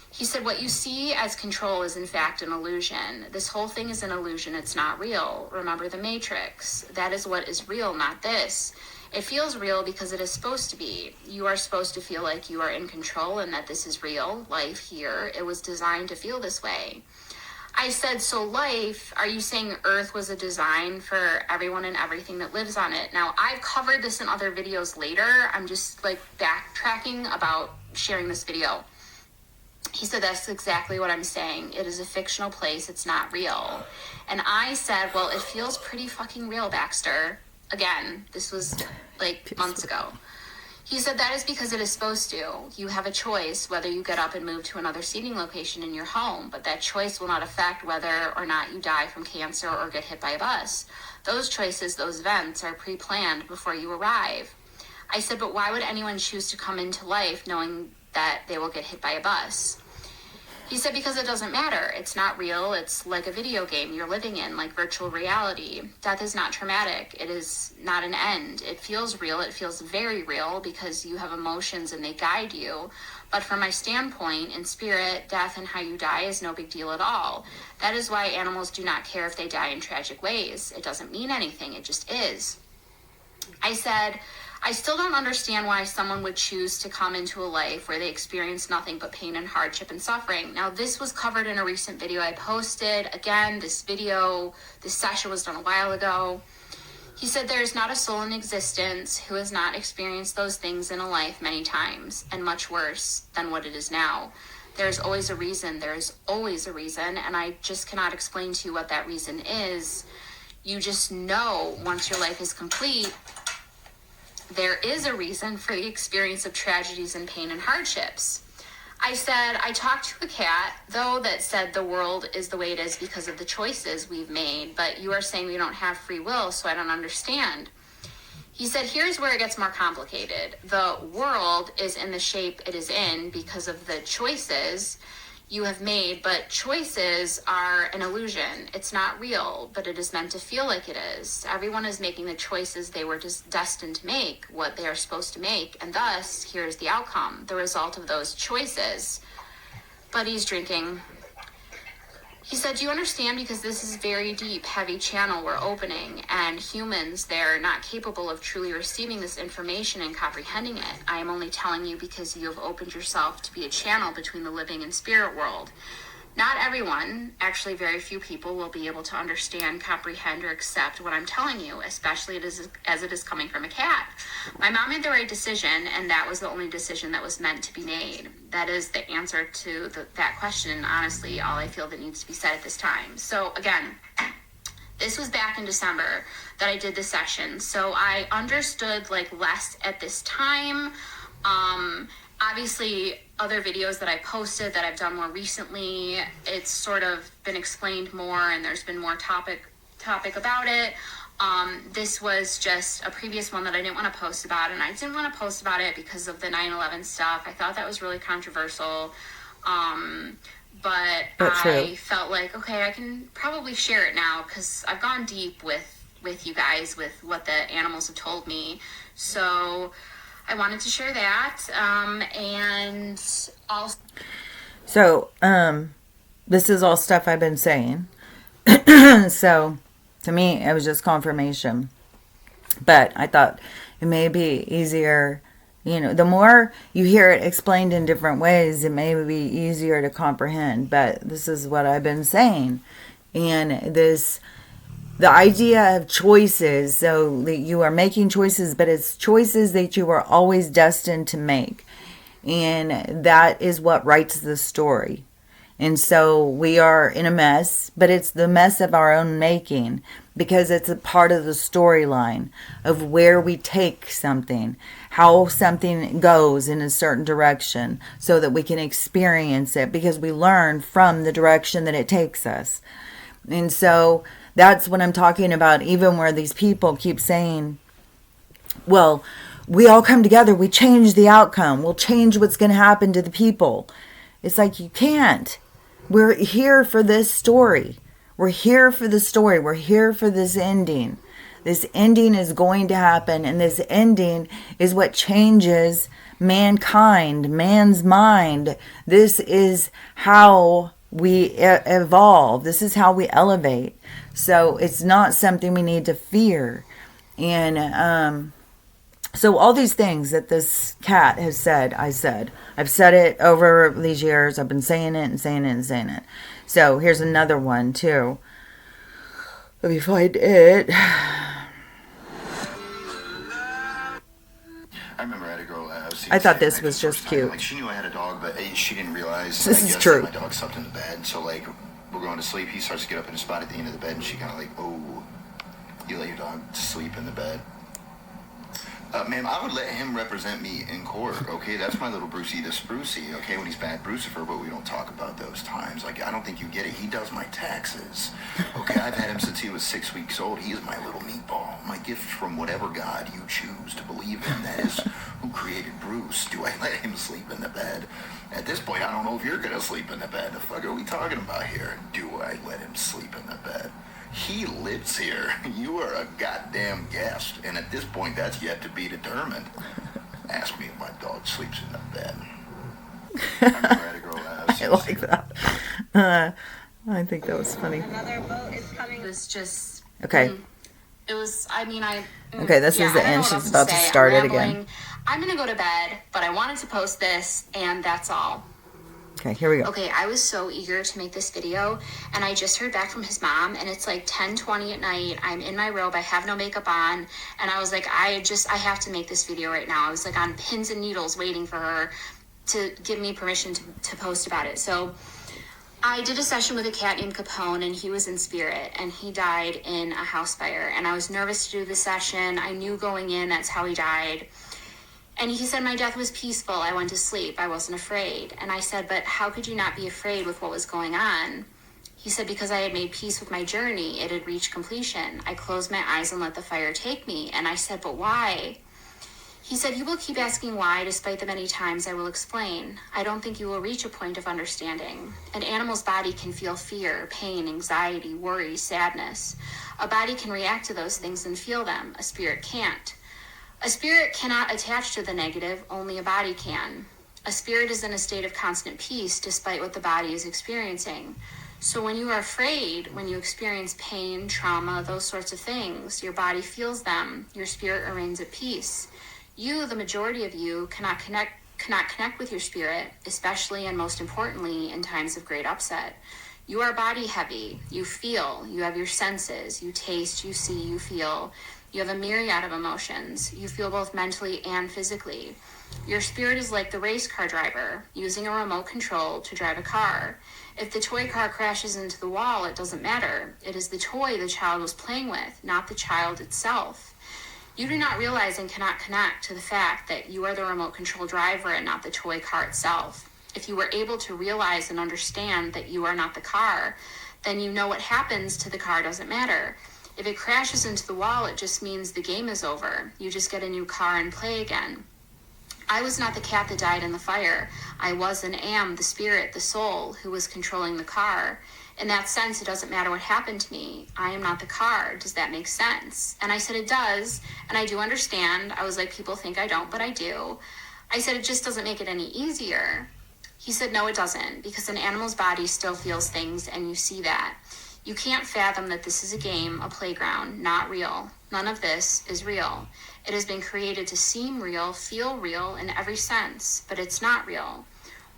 S2: He said, what you see as control is in fact an illusion. This whole thing is an illusion. It's not real. Remember the Matrix. That is what is real, not this. It feels real because it is supposed to be. You are supposed to feel like you are in control and that this is real. Life here, it was designed to feel this way. I said, so life, are you saying Earth was a design for everyone and everything that lives on it? Now, I've covered this in other videos later. I'm just like backtracking about sharing this video. He said, that's exactly what I'm saying. It is a fictional place. It's not real. And I said, well, it feels pretty fucking real, Baxter. Again, this was like months ago. He said, that is because it is supposed to. You have a choice whether you get up and move to another seating location in your home, but that choice will not affect whether or not you die from cancer or get hit by a bus. Those choices, those events are pre-planned before you arrive. I said, but why would anyone choose to come into life knowing that they will get hit by a bus? He said, because it doesn't matter. It's not real. It's like a video game you're living in, like virtual reality. Death is not traumatic. It is not an end. It feels real. It feels very real because you have emotions and they guide you. But from my standpoint, in spirit, death and how you die is no big deal at all. That is why animals do not care if they die in tragic ways. It doesn't mean anything. It just is. I said, I still don't understand why someone would choose to come into a life where they experience nothing but pain and hardship and suffering. Now, this was covered in a recent video I posted. Again, this session was done a while ago. He said there is not a soul in existence who has not experienced those things in a life many times, and much worse than what it is now. There's always a reason. There's always a reason, and I just cannot explain to you what that reason is. You just know once your life is complete, there is a reason for the experience of tragedies and pain and hardships. I said, I talked to a cat, though, that said the world is the way it is because of the choices we've made, but you are saying we don't have free will, so I don't understand. He said, here's where it gets more complicated. The world is in the shape it is in because of the choices you have made, but choices are an illusion. It's not real, but it is meant to feel like it is. Everyone is making the choices they were just destined to make, what they are supposed to make, and thus, here's the outcome, the result of those choices. Buddy's drinking. He said, do you understand? Because this is very deep, heavy channel we're opening, and humans, they're not capable of truly receiving this information and comprehending it. I am only telling you because you have opened yourself to be a channel between the living and spirit world. Not everyone, actually very few people, will be able to understand, comprehend, or accept what I'm telling you, especially as it is coming from a cat. My mom made the right decision, and that was the only decision that was meant to be made. That is the answer to that question, and honestly, all I feel that needs to be said at this time. So again, this was back in December that I did this session, so I understood less at this time. Obviously, other videos that I posted that I've done more recently, it's sort of been explained more, and there's been more topic about it. This was just a previous one that I didn't want to post about, and I didn't want to post about it because of the 9/11 stuff. I thought that was really controversial. But I felt like, okay, I can probably share it now because I've gone deep with you guys with what the animals have told me. So I wanted to share that. And also,
S1: So, this is all stuff I've been saying. So, to me, it was just confirmation. But I thought it may be easier, the more you hear it explained in different ways, it may be easier to comprehend. But this is what I've been saying. And the idea of choices, so that you are making choices, but it's choices that you are always destined to make. And that is what writes the story. And so we are in a mess, but it's the mess of our own making, because it's a part of the storyline of where we take something, how something goes in a certain direction, so that we can experience it, because we learn from the direction that it takes us. And so that's what I'm talking about, even where these people keep saying, well, we all come together, we change the outcome, we'll change what's going to happen to the people. It's like, you can't. We're here for this story. We're here for the story. We're here for this ending. This ending is going to happen, and this ending is what changes mankind, man's mind. This is how we evolve. This is how we elevate. So it's not something we need to fear. And so all these things that this cat has said, I've said it over these years. I've been saying it and saying it and saying it. So here's another one too. Let me find it.
S3: I remember I had a girl.
S1: I thought this was just cute.
S3: Like, she knew I had a dog, but she didn't realize.
S1: This is true.
S3: My dog slept in the bed, so we're going to sleep. He starts to get up in a spot at the end of the bed, and she kind of oh, you let your dog sleep in the bed. Ma'am, I would let him represent me in court, okay? That's my little Brucey the Sprucey, okay? When he's bad Brucifer, but we don't talk about those times. I don't think you get it. He does my taxes, okay? I've had him since he was 6 weeks old. He is my little meatball, my gift from whatever God you choose to believe in. That is who created Bruce. Do I let him sleep in the bed? At this point, I don't know if you're gonna sleep in the bed. The fuck are we talking about here? Do I let him sleep in the bed? He lives here. You are a goddamn guest. And at this point, that's yet to be determined. Ask me if my dog sleeps in the bed.
S1: I like that. I think that was funny.
S2: Another boat is coming. It was just...
S1: Okay.
S2: It was,
S1: Okay, this is the end. She's about to start it again.
S2: I'm going to go to bed, but I wanted to post this, and that's all.
S1: Okay, here we go.
S2: Okay, I was so eager to make this video, and I just heard back from his mom, and it's 10:20 at night. I'm in my robe. I have no makeup on, and I was like, I have to make this video right now. I was on pins and needles waiting for her to give me permission to post about it. So I did a session with a cat named Capone, and he was in spirit, and he died in a house fire, and I was nervous to do the session. I knew going in that's how he died. And he said, my death was peaceful. I went to sleep. I wasn't afraid. And I said, but how could you not be afraid with what was going on? He said, because I had made peace with my journey. It had reached completion. I closed my eyes and let the fire take me. And I said, but why? He said, you will keep asking why, despite the many times I will explain. I don't think you will reach a point of understanding. An animal's body can feel fear, pain, anxiety, worry, sadness. A body can react to those things and feel them. A spirit can't. A spirit cannot attach to the negative, only a body can. A spirit is in a state of constant peace despite what the body is experiencing. So when you are afraid, when you experience pain, trauma, those sorts of things, your body feels them, your spirit remains at peace. You, the majority of you, cannot connect cannot connect with your spirit, especially and most importantly in times of great upset. You are body heavy. You feel. You have your senses. You taste, you see, you feel. You have a myriad of emotions. You feel both mentally and physically. Your spirit is like the race car driver, using a remote control to drive a car. If the toy car crashes into the wall, it doesn't matter. It is the toy the child was playing with, not the child itself. You do not realize and cannot connect to the fact that you are the remote control driver and not the toy car itself. If you were able to realize and understand that you are not the car, then you know what happens to the car doesn't matter. If it crashes into the wall, it just means the game is over. You just get a new car and play again. I was not the cat that died in the fire. I was and am the spirit, the soul, who was controlling the car. In that sense, it doesn't matter what happened to me. I am not the car. Does that make sense? And I said, it does. And I do understand. I was like, people think I don't, but I do. I said, it just doesn't make it any easier. He said, no, it doesn't, because an animal's body still feels things, and you see that. You can't fathom that this is a game, a playground, not real. None of this is real. It has been created to seem real, feel real in every sense, but it's not real.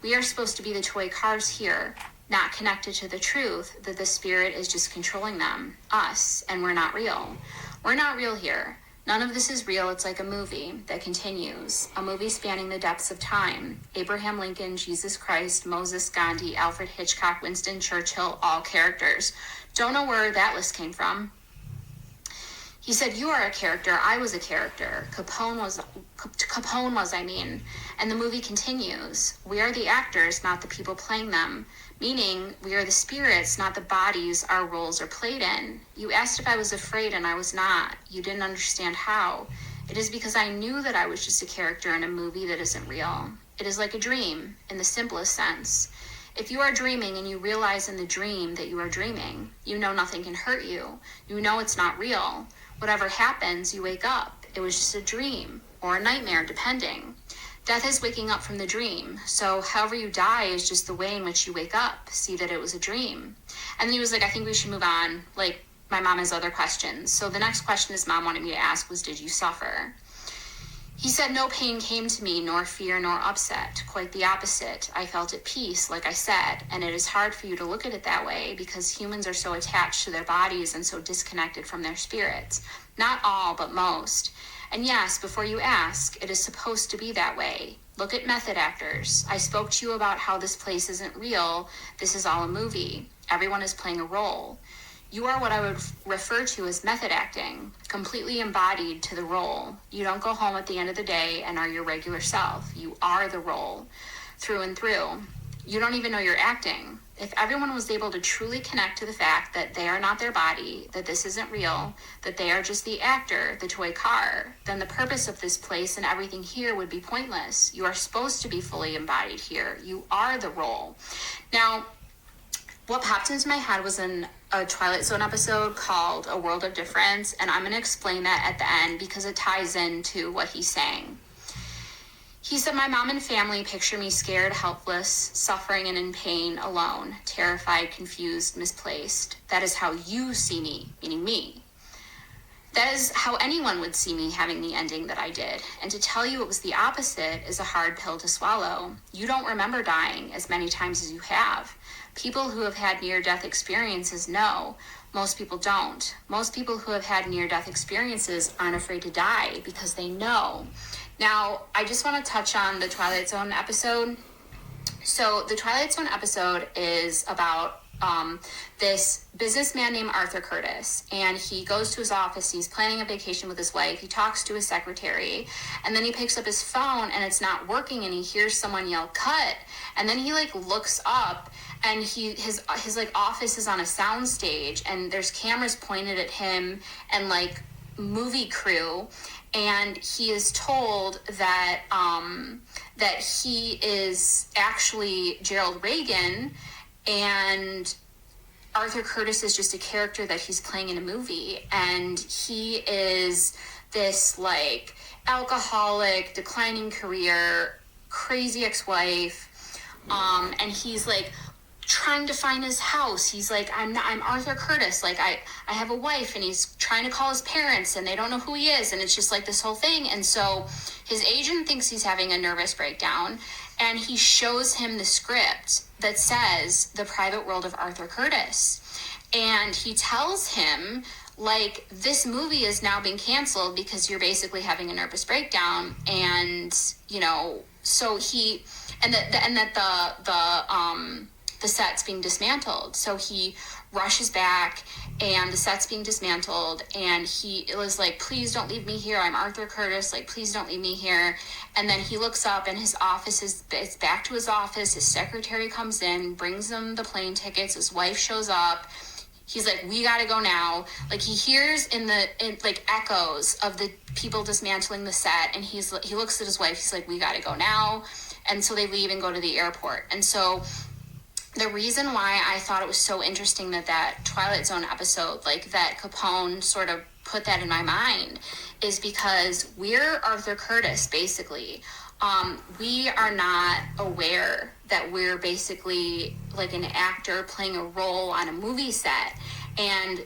S2: We are supposed to be the toy cars here, not connected to the truth that the spirit is just controlling them, us, and we're not real. We're not real here. None of this is real. It's like a movie that continues, a movie spanning the depths of time. Abraham Lincoln, Jesus Christ, Moses, Gandhi, Alfred Hitchcock, Winston Churchill, all characters. Don't know where that list came from. He said, you are a character, I was a character. Capone was, and the movie continues. We are the actors, not the people playing them, meaning we are the spirits, not the bodies our roles are played in. You asked if I was afraid, and I was not. You didn't understand how. It is because I knew that I was just a character in a movie that isn't real. It is like a dream, in the simplest sense. If you are dreaming and you realize in the dream that you are dreaming, you know nothing can hurt you. You know it's not real. Whatever happens, you wake up. It was just a dream or a nightmare, depending. Death is waking up from the dream. So however you die is just the way in which you wake up. See that it was a dream. And then he was like, I think we should move on. Like, my mom has other questions. So the next question his mom wanted me to ask was, did you suffer? He said, no pain came to me, nor fear, nor upset. Quite the opposite. I felt at peace, like I said, and it is hard for you to look at it that way because humans are so attached to their bodies and so disconnected from their spirits. Not all, but most. And yes, before you ask, it is supposed to be that way. Look at method actors. I spoke to you about how this place isn't real. This is all a movie. Everyone is playing a role. You are what I would refer to as method acting, completely embodied to the role. You don't go home at the end of the day and are your regular self. You are the role, through and through. You don't even know you're acting. If everyone was able to truly connect to the fact that they are not their body, that this isn't real, that they are just the actor, the toy car, then the purpose of this place and everything here would be pointless. You are supposed to be fully embodied here. You are the role. Now, what popped into my head was a Twilight Zone episode called A World of Difference, and I'm going to explain that at the end because it ties into what he's saying. He said, my mom and family picture me scared, helpless, suffering and in pain, alone, terrified, confused, misplaced. That is how you see me, meaning me. That is how anyone would see me having the ending that I did. And to tell you it was the opposite is a hard pill to swallow. You don't remember dying as many times as you have. People who have had near-death experiences know. Most people don't. Most people who have had near-death experiences aren't afraid to die because they know. Now, I just want to touch on the Twilight Zone episode. So the Twilight Zone episode is about this businessman named Arthur Curtis, and he goes to his office. He's planning a vacation with his wife. He talks to his secretary, and then he picks up his phone and it's not working, and he hears someone yell cut, and then he looks up, and his office is on a sound stage, and there's cameras pointed at him and movie crew, and he is told that that he is actually Gerald Reagan, and Arthur Curtis is just a character that he's playing in a movie, and he is this alcoholic, declining career, crazy ex-wife, and he's trying to find his house. He's like, I'm Arthur Curtis. Like, I have a wife, and he's trying to call his parents, and they don't know who he is. And it's just like this whole thing. And so his agent thinks he's having a nervous breakdown, and he shows him the script that says The Private World of Arthur Curtis. And he tells him, like, this movie is now being canceled because you're basically having a nervous breakdown. And, you know, so he, and the set's being dismantled. So he rushes back, and the set's being dismantled, and it was like, please don't leave me here. I'm Arthur Curtis. Like, please don't leave me here. And then he looks up, and his office it's back to his office. His secretary comes in, brings him the plane tickets. His wife shows up. He's like, we gotta go now. Like, he hears in like echoes of the people dismantling the set, and he looks at his wife. He's like, we gotta go now. And so they leave and go to the airport. And so the reason why I thought it was so interesting that Twilight Zone episode, like, that Capone sort of put that in my mind, is because we're Arthur Curtis, basically. We are not aware that we're basically like an actor playing a role on a movie set. And in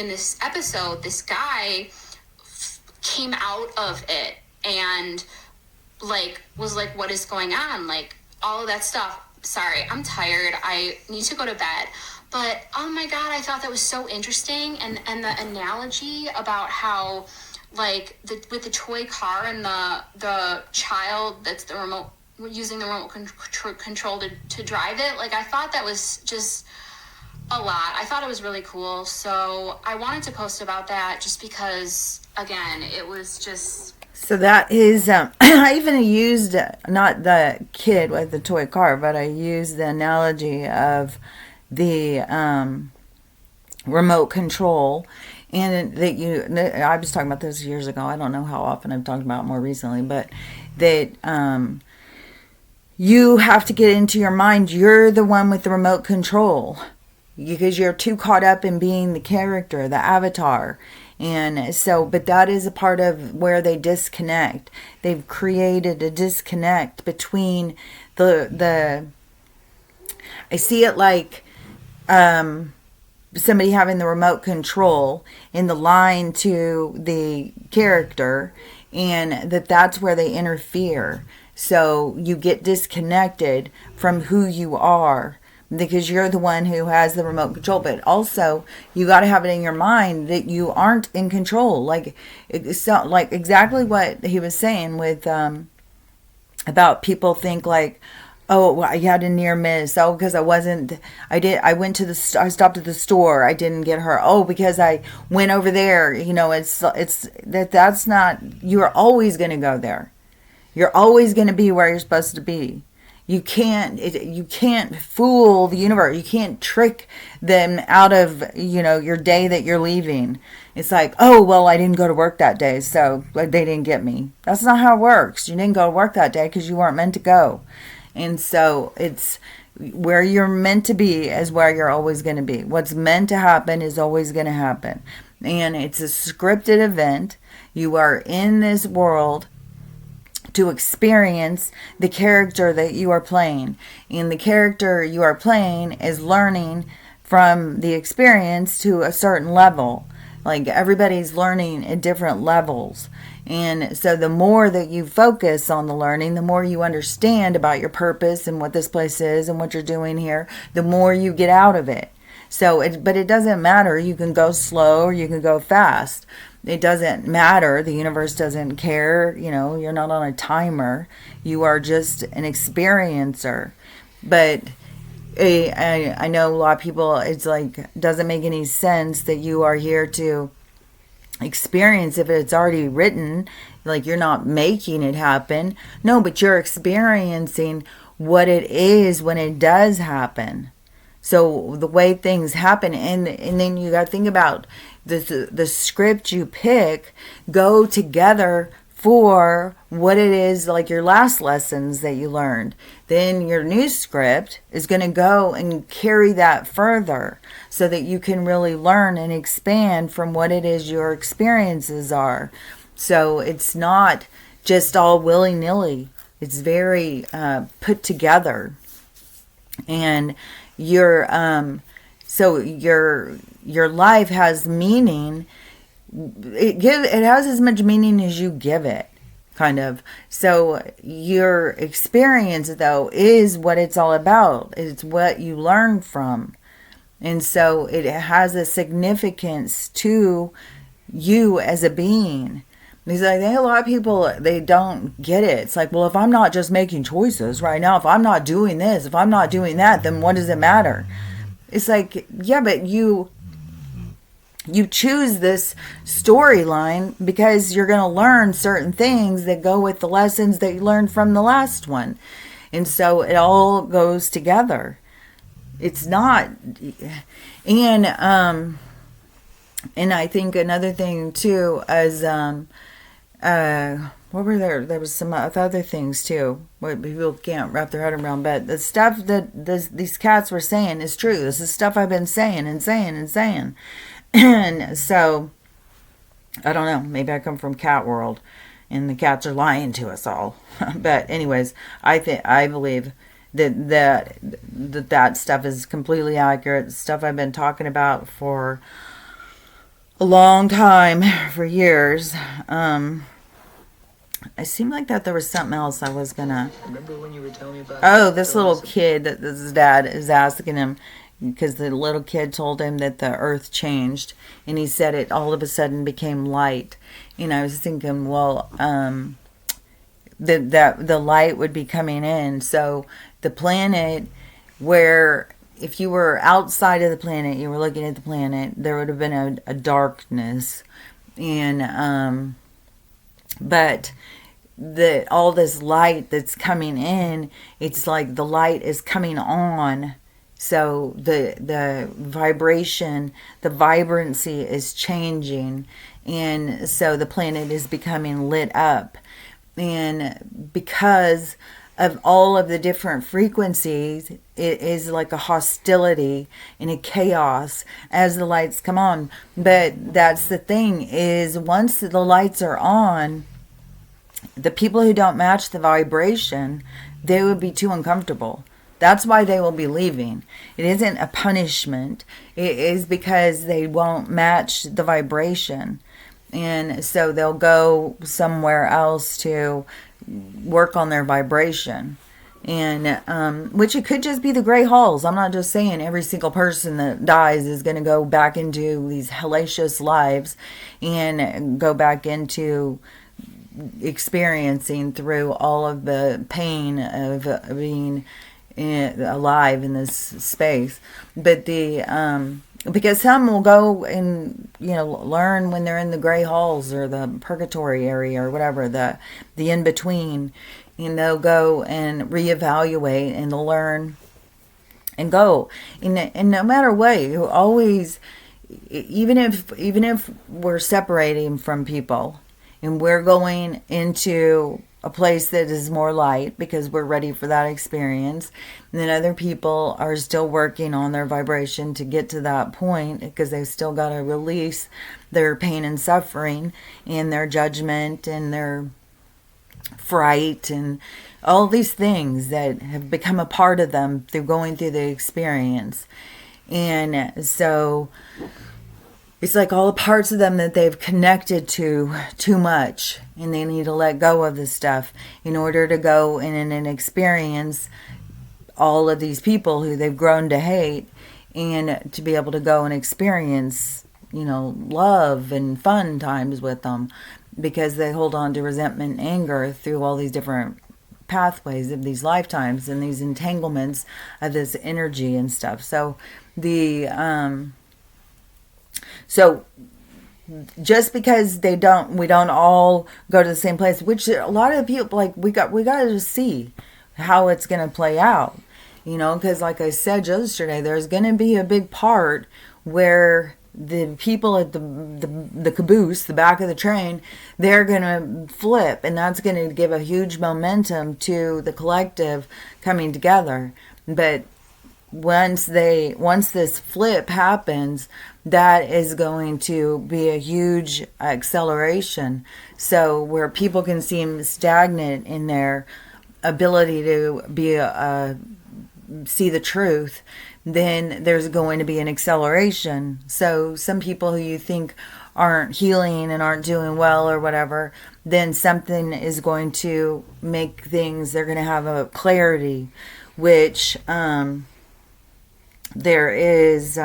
S2: this episode, this guy came out of it and like was like, what is going on? Like, all of that stuff. Sorry, I'm tired. I need to go to bed. But oh my God, I thought that was so interesting. And the analogy about how, like, with the toy car and the child that's using the remote control to drive it. Like, I thought that was just a lot. I thought it was really cool. So I wanted to post about that just because, again, it was just...
S1: So that is, I even used, not the kid with the toy car, but I used the analogy of the remote control. And that I was talking about this years ago. I don't know how often I've talked about it more recently, but that you have to get into your mind, you're the one with the remote control because you're too caught up in being the character, the avatar. And so, but that is a part of where they disconnect. They've created a disconnect between I see it like somebody having the remote control in the line to the character, and that's where they interfere. So you get disconnected from who you are because you're the one who has the remote control. But also, you got to have it in your mind that you aren't in control. Like, like exactly what he was saying with about people think like, oh, I had a near miss. Oh, because I went to I stopped at the store. I didn't get her. Oh, because I went over there. You know, that's not, you're always going to go there. You're always going to be where you're supposed to be. You can't fool the universe. You can't trick them out of, your day that you're leaving. It's like, oh, well, I didn't go to work that day, so they didn't get me. That's not how it works. You didn't go to work that day because you weren't meant to go. And so it's where you're meant to be is where you're always going to be. What's meant to happen is always going to happen. And it's a scripted event. You are in this world to experience the character that you are playing. And the character you are playing is learning from the experience to a certain level. Like, everybody's learning at different levels. And so the more that you focus on the learning, the more you understand about your purpose and what this place is and what you're doing here, the more you get out of it. But it doesn't matter. You can go slow or you can go fast. It doesn't matter. The universe doesn't care. You're not on a timer. You are just an experiencer. But I know a lot of people, it's like, doesn't make any sense that you are here to experience if it's already written. Like, you're not making it happen. No, but you're experiencing what it is when it does happen. So the way things happen, and then you got to think about the script you pick go together for what it is, like your last lessons that you learned. Then your new script is going to go and carry that further so that you can really learn and expand from what it is your experiences are. So it's not just all willy-nilly. It's very put together. And your so your life has meaning. It has as much meaning as you give it, kind of. So your experience, though, is what it's all about. It's what you learn from. And so it has a significance to you as a being. Because I think a lot of people, they don't get it. It's like, well, if I'm not just making choices right now, if I'm not doing this, if I'm not doing that, then what does it matter? It's like, yeah, but you choose this storyline because you're going to learn certain things that go with the lessons that you learned from the last one. And so it all goes together. It's not, and I think another thing too is, what were there was some other things too, what people can't wrap their head around, but the stuff that these cats were saying is true. This is stuff I've been saying and saying and saying. And so, I don't know, maybe I come from cat world, and the cats are lying to us all. But anyways, I believe that stuff is completely accurate. Stuff I've been talking about for a long time, for years. It seemed like that there was something else I was gonna.
S4: Remember when you were telling me about?
S1: Oh, this little kid that his dad is asking him, because the little kid told him that the earth changed, and he said it all of a sudden became light. And I was thinking, well, that the light would be coming in. So the planet, where if you were outside of the planet, you were looking at the planet, there would have been a darkness. And but all this light that's coming in, it's like the light is coming on. So the vibration, the vibrancy is changing, and so the planet is becoming lit up. And because of all of the different frequencies, it is like a hostility and a chaos as the lights come on. But that's the thing, is once the lights are on, the people who don't match the vibration, they would be too uncomfortable. That's why they will be leaving. It isn't a punishment. It is because they won't match the vibration. And so they'll go somewhere else to work on their vibration. And which it could just be the gray halls. I'm not just saying every single person that dies is going to go back into these hellacious lives and go back into experiencing through all of the pain of being alive in this space. But because some will go and learn when they're in the gray halls or the purgatory area or whatever, the in between, and they'll go and reevaluate and they'll learn and go. And no matter what, you always, even if we're separating from people and we're going into a place that is more light because we're ready for that experience, and then other people are still working on their vibration to get to that point because they've still got to release their pain and suffering and their judgment and their fright and all these things that have become a part of them through going through the experience. And so it's like all the parts of them that they've connected to too much, and they need to let go of this stuff in order to go in and experience all of these people who they've grown to hate, and to be able to go and experience, love and fun times with them, because they hold on to resentment and anger through all these different pathways of these lifetimes and these entanglements of this energy and stuff. So so just because we don't all go to the same place, which a lot of people, like, we got to just see how it's going to play out, because like I said yesterday, there's going to be a big part where the people at the caboose, the back of the train, they're going to flip, and that's going to give a huge momentum to the collective coming together. But once this flip happens, that is going to be a huge acceleration. So where people can seem stagnant in their ability to be see the truth, then there's going to be an acceleration. So some people who you think aren't healing and aren't doing well or whatever, then something is going to make things, they're going to have a clarity, which there is,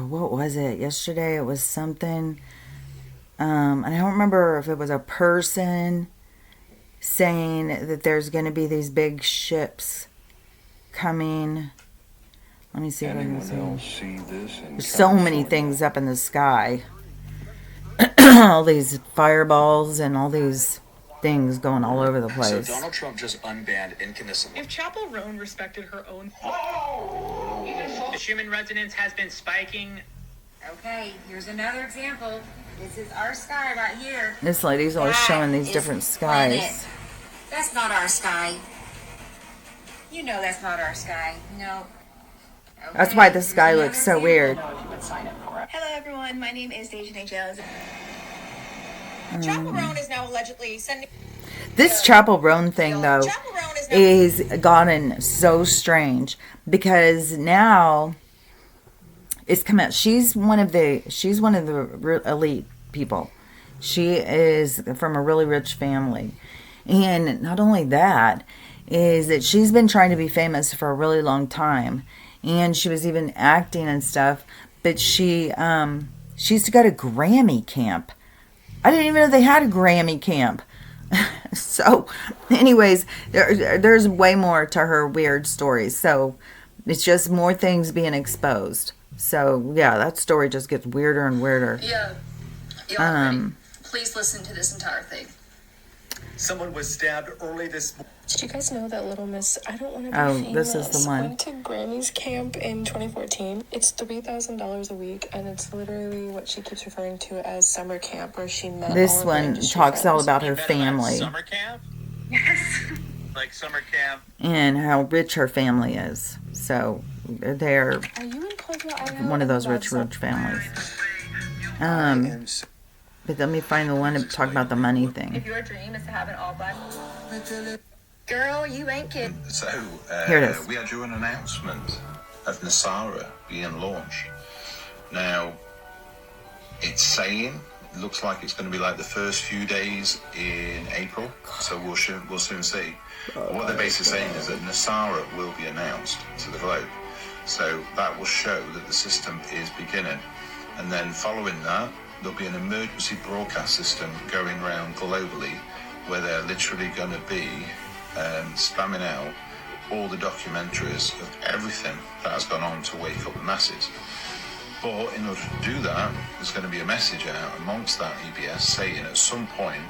S1: what was it? Yesterday it was something, and I don't remember if it was a person saying that there's going to be these big ships coming. Let me see if I can see. There's so many things up in the sky. All these fireballs and all these things going all over the place.
S4: So Donald Trump just unbanned incandescent.
S5: If Chapel Roan respected her own... The Schumann resonance has been spiking.
S6: Okay, here's another example. This is our sky right here.
S1: This lady's always showing these different skies.
S6: Planet. That's not our sky. You know that's not our sky. No. Okay.
S1: That's why the sky looks so weird.
S7: Hello everyone, my name is Dejanay Jones. Chapel Roan is now allegedly sending...
S1: This Chapel Roan thing, though, is gotten so strange because now it's come out. She's one of the elite people. She is from a really rich family, and not only that, is that she's been trying to be famous for a really long time, and she was even acting and stuff. But she used to go to Grammy camp. I didn't even know they had a Grammy camp. So, anyways, there's way more to her weird stories. So, it's just more things being exposed. So, yeah, that story just gets weirder and weirder.
S8: Yeah. Please listen to this entire thing.
S4: Someone was stabbed early this morning.
S9: Did you guys know that Little Miss I Don't Want to Be Famous
S1: this is the one.
S9: went to Grammys camp in 2014? It's $3,000 a week, and it's literally what she keeps referring to as summer camp, where she met
S1: This
S9: all of her
S1: one
S9: industry
S1: talks all
S9: friends.
S1: about her
S5: You met him at
S1: family
S5: Summer camp?
S7: Yes.
S5: Like summer camp.
S1: and how rich her family is. So, they're
S9: Are you in Pueblo, Idaho?
S1: one of those
S9: That's
S1: rich families. But let me find the one to talk about the money thing.
S7: If your dream is to have an all-black... Girl, you ain't kidding.
S10: So,
S1: Here it is.
S10: we are due an announcement of Nasara being launched. Now, it's saying, it looks like it's going to be like the first few days in April, so we'll soon see. What they're basically saying is that Nasara will be announced to the globe. So that will show that the system is beginning. And then following that, there'll be an emergency broadcast system going around globally where they're literally going to be spamming out all the documentaries of everything that has gone on to wake up the masses. But in order to do that, there's going to be a message out amongst that EBS saying at some point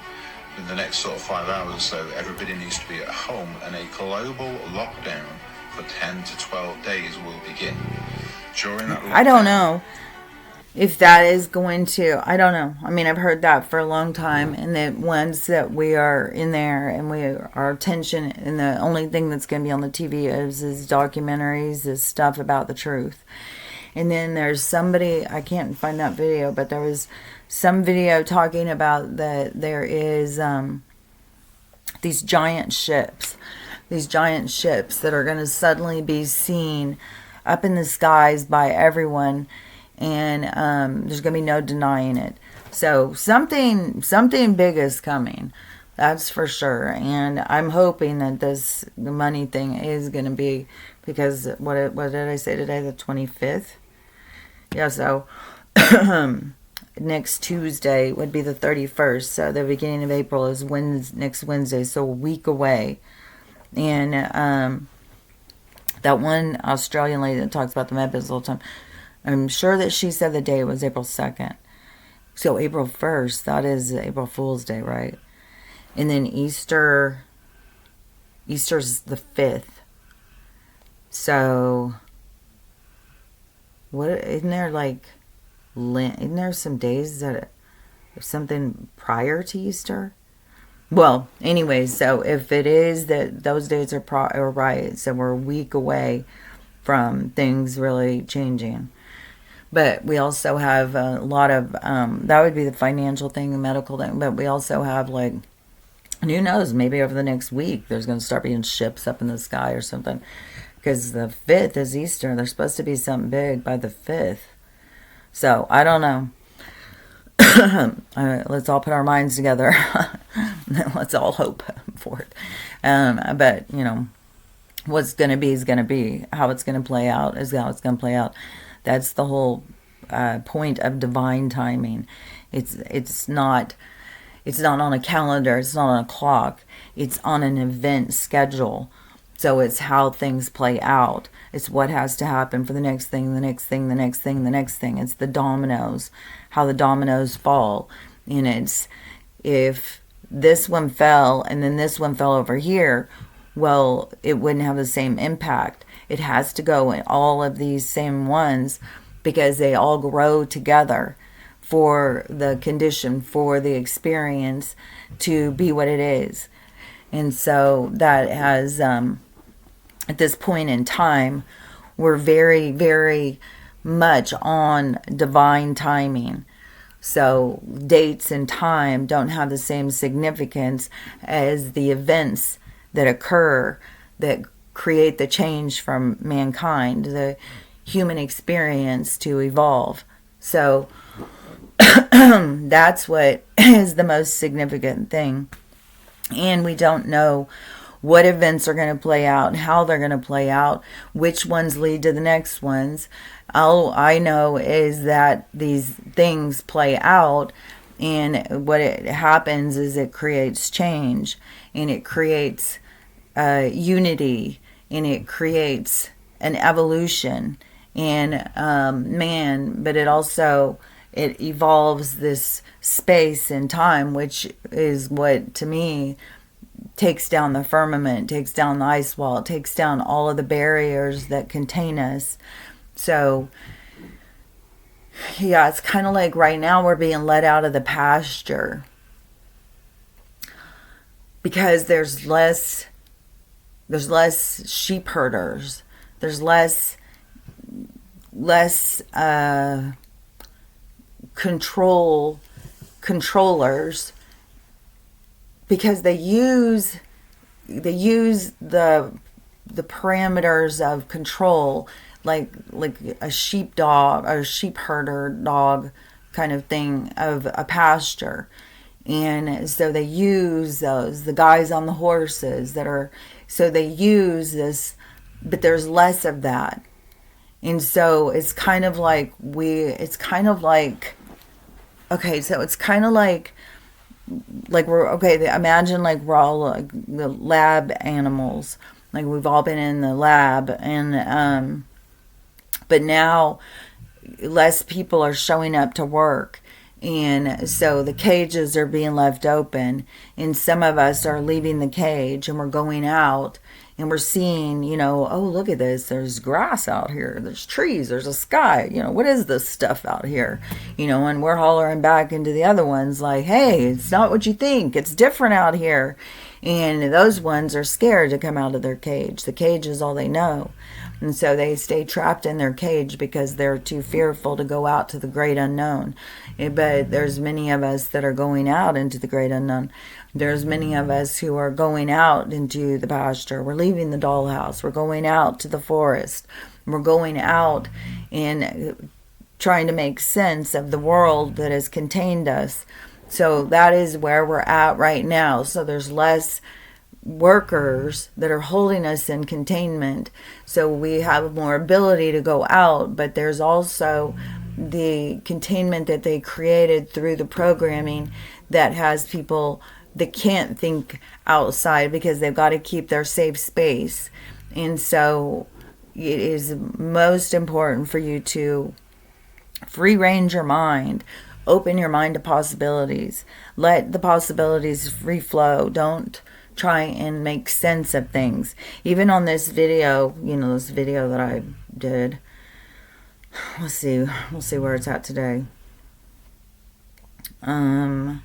S10: in the next sort of 5 hours or so, everybody needs to be at home and a global lockdown for 10 to 12 days will begin. During that lockdown,
S1: I don't know if that is going to, I don't know. I mean, I've heard that for a long time, and that once that we are in there and our attention, and the only thing that's going to be on the TV is documentaries, is stuff about the truth. And then there's somebody, I can't find that video, but there was some video talking about that there is these giant ships that are going to suddenly be seen up in the skies by everyone, and there's going to be no denying it. So something big is coming, that's for sure. And I'm hoping that the money thing is going to be, because what did I say today, the 25th? Yeah, so next Tuesday would be the 31st. So the beginning of April is next Wednesday, so a week away. And that one Australian lady that talks about the Memphis all the time, I'm sure that she said the day was April 2nd. So April 1st, that is April Fool's Day, right? And then Easter's the 5th. So what, isn't there some days that something prior to Easter? Well, anyways, so if it is that those days are right, so we're a week away from things really changing. But we also have a lot of, that would be the financial thing, the medical thing, but we also have like And who knows, maybe over the next week there's going to start being ships up in the sky or something. Because the 5th is Easter. There's supposed to be something big by the 5th. So, I don't know. Let's all put our minds together. Let's all hope for it. But, you know, what's going to be is going to be. How it's going to play out is how it's going to play out. That's the whole point of divine timing. It's not on a calendar. It's not on a clock. It's on an event schedule. So it's how things play out. It's what has to happen for the next thing, the next thing, the next thing, the next thing. It's the dominoes, how the dominoes fall. And it's, if this one fell and then this one fell over here, well, it wouldn't have the same impact. It has to go in all of these same ones because they all grow together for the condition, for the experience to be what it is. And so that has, at this point in time, we're very, very much on divine timing. So dates and time don't have the same significance as the events that occur that create the change from mankind, the human experience to evolve. So that's what is the most significant thing. And we don't know what events are going to play out, how they're going to play out, which ones lead to the next ones. All I know is that these things play out, and what it happens is it creates change, and it creates unity, and it creates an evolution in man, but it also, it evolves this space and time, which is what, to me, takes down the firmament, takes down the ice wall, takes down all of the barriers that contain us. So, yeah, it's kind of like right now we're being let out of the pasture because there's less sheep herders. There's less controllers, because they use the parameters of control, like a sheep dog or a sheep herder dog kind of thing of a pasture. And so they use the guys on the horses so they use this, but there's less of that. And so it's kind of like imagine like we're all like the lab animals, like we've all been in the lab, and but now less people are showing up to work, and so the cages are being left open, and some of us are leaving the cage and we're going out and we're seeing, oh, look at this, there's grass out here, there's trees, there's a sky, what is this stuff out here, and we're hollering back into the other ones like, hey, it's not what you think, it's different out here. And those ones are scared to come out of their cage. The cage is all they know. And so they stay trapped in their cage because they're too fearful to go out to the great unknown. But there's many of us that are going out into the great unknown. There's many of us who are going out into the pasture. We're leaving the dollhouse. We're going out to the forest. We're going out and trying to make sense of the world that has contained us. So that is where we're at right now. So there's less workers that are holding us in containment. So we have more ability to go out, but there's also the containment that they created through the programming that has people that can't think outside because they've got to keep their safe space. And so it is most important for you to free range your mind. Open your mind to possibilities. Let the possibilities free flow. Don't try and make sense of things. Even on this video, this video that I did. We'll see where it's at today. There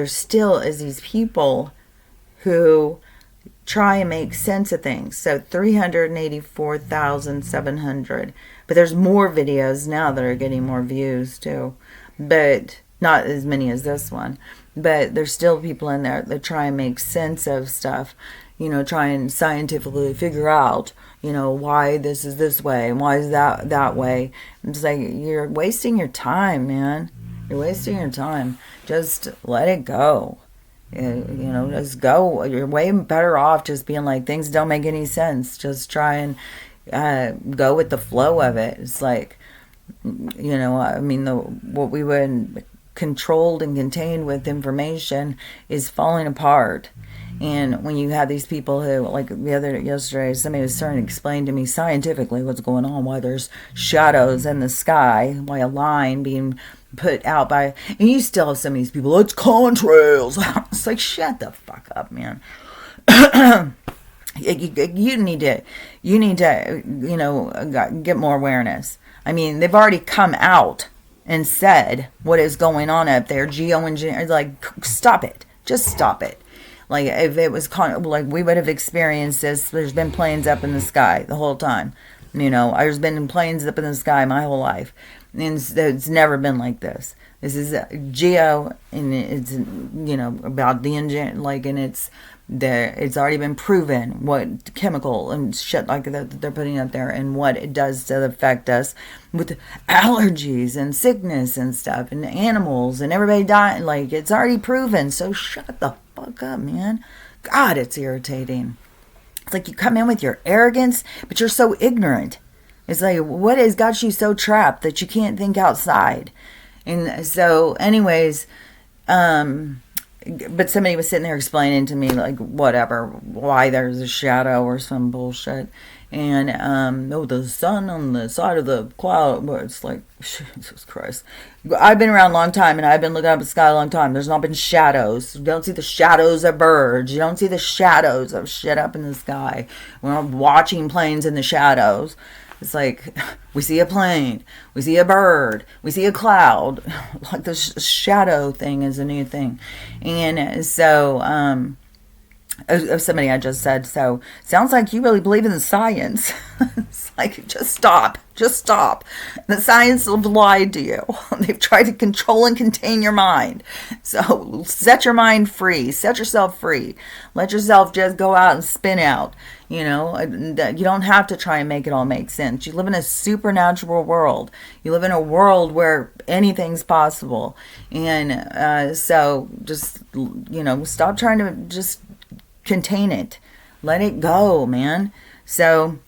S1: still is these people who try and make sense of things. So 384,700. But there's more videos now that are getting more views too. But Not as many as this one, but there's still people in there that try and make sense of stuff, try and scientifically figure out, why this is this way and why is that way. It's like, you're wasting your time, man. You're wasting your time. Just let it go. Just go. You're way better off just being like, things don't make any sense. Just try and go with the flow of it. It's like, what we would controlled and contained with information is falling apart. And when you have these people who, like yesterday, somebody was trying to explain to me scientifically what's going on, why there's shadows in the sky, why a line being put out by, and you still have some of these people, it's contrails. It's like, shut the fuck up, man. You need to, get more awareness. I mean, they've already come out and said what is going on up there. Geoengineering, like, stop it. Just stop it. Like, if it was like, we would have experienced this. There's been planes up in the sky the whole time. There's been planes up in the sky my whole life. And it's never been like this. This is geo, and it's, about the engine, like, and it's already been proven what chemical and shit like that they're putting up there and what it does to affect us with allergies and sickness and stuff and animals and everybody dying. Like, it's already proven. So shut the fuck up, man. God, it's irritating. It's like you come in with your arrogance, but you're so ignorant. It's like, what has got you so trapped that you can't think outside? And so, anyways, but somebody was sitting there explaining to me, like, whatever, why there's a shadow or some bullshit. And, the sun on the side of the cloud, where it's like, Jesus Christ. I've been around a long time, and I've been looking up at the sky a long time. There's not been shadows. You don't see the shadows of birds. You don't see the shadows of shit up in the sky. We're not watching planes in the shadows. It's like, we see a plane, we see a bird, we see a cloud. Like, the shadow thing is a new thing. And so, somebody I just said, so, sounds like you really believe in the science. It's like, just stop. The science will lied to you. They've tried to control and contain your mind. So set your mind free. Set yourself free. Let yourself just go out and spin out. You don't have to try and make it all make sense. You live in a supernatural world. You live in a world where anything's possible. And so just, stop trying to just contain it. Let it go, man. So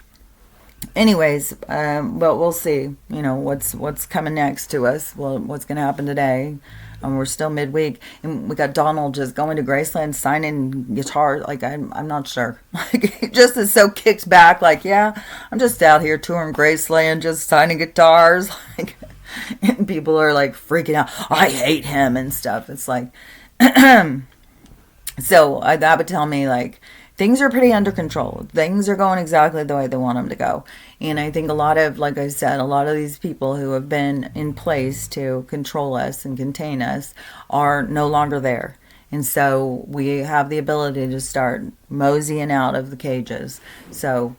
S1: anyways, but we'll see, what's coming next to us. Well, what's going to happen today. We're still midweek, and we got Donald just going to Graceland signing guitar. Like, I'm not sure. Like, it just is so kicked back. Like, yeah, I'm just out here touring Graceland, just signing guitars. Like, and people are like freaking out. I hate him and stuff. It's like, so that would tell me, like, things are pretty under control. Things are going exactly the way they want them to go. And I think a lot of, like I said, a lot of these people who have been in place to control us and contain us are no longer there. And so we have the ability to start moseying out of the cages. So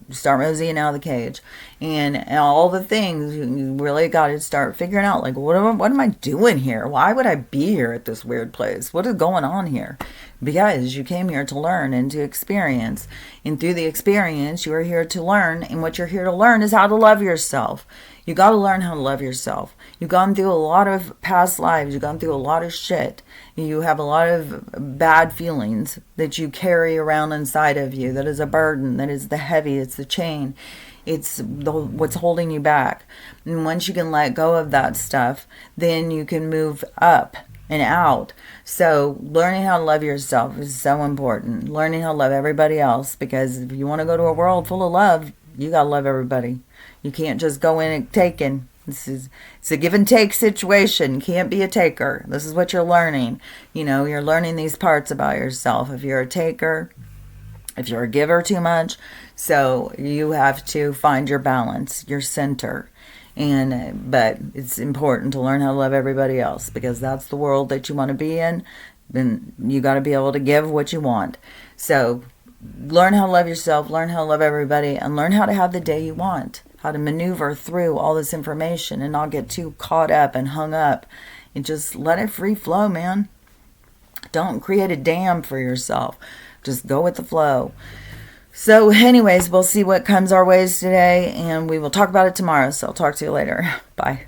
S1: start moseying out of the cage. And all the things, you really got to start figuring out, like, what am I doing here? Why would I be here at this weird place? What is going on here? Because you came here to learn and to experience. And through the experience, you are here to learn. And what you're here to learn is how to love yourself. You got to learn how to love yourself. You've gone through a lot of past lives. You've gone through a lot of shit. You have a lot of bad feelings that you carry around inside of you. That is a burden. That is the heavy. It's the chain. It's what's holding you back. And once you can let go of that stuff, then you can move up and out. So learning how to love yourself is so important. Learning how to love everybody else, because if you want to go to a world full of love, you got to love everybody. You can't just go in and taking. It's a give and take situation. You can't be a taker. This is what you're learning. You're learning these parts about yourself. If you're a taker, if you're a giver too much, so you have to find your balance, your center. But it's important to learn how to love everybody else, because that's the world that you want to be in. Then you got to be able to give what you want. So learn how to love yourself, learn how to love everybody, and learn how to have the day you want. How to maneuver through all this information and not get too caught up and hung up and just let it free flow, man. Don't create a dam for yourself. Just go with the flow. So anyways, we'll see what comes our ways today, and we will talk about it tomorrow. So I'll talk to you later. Bye.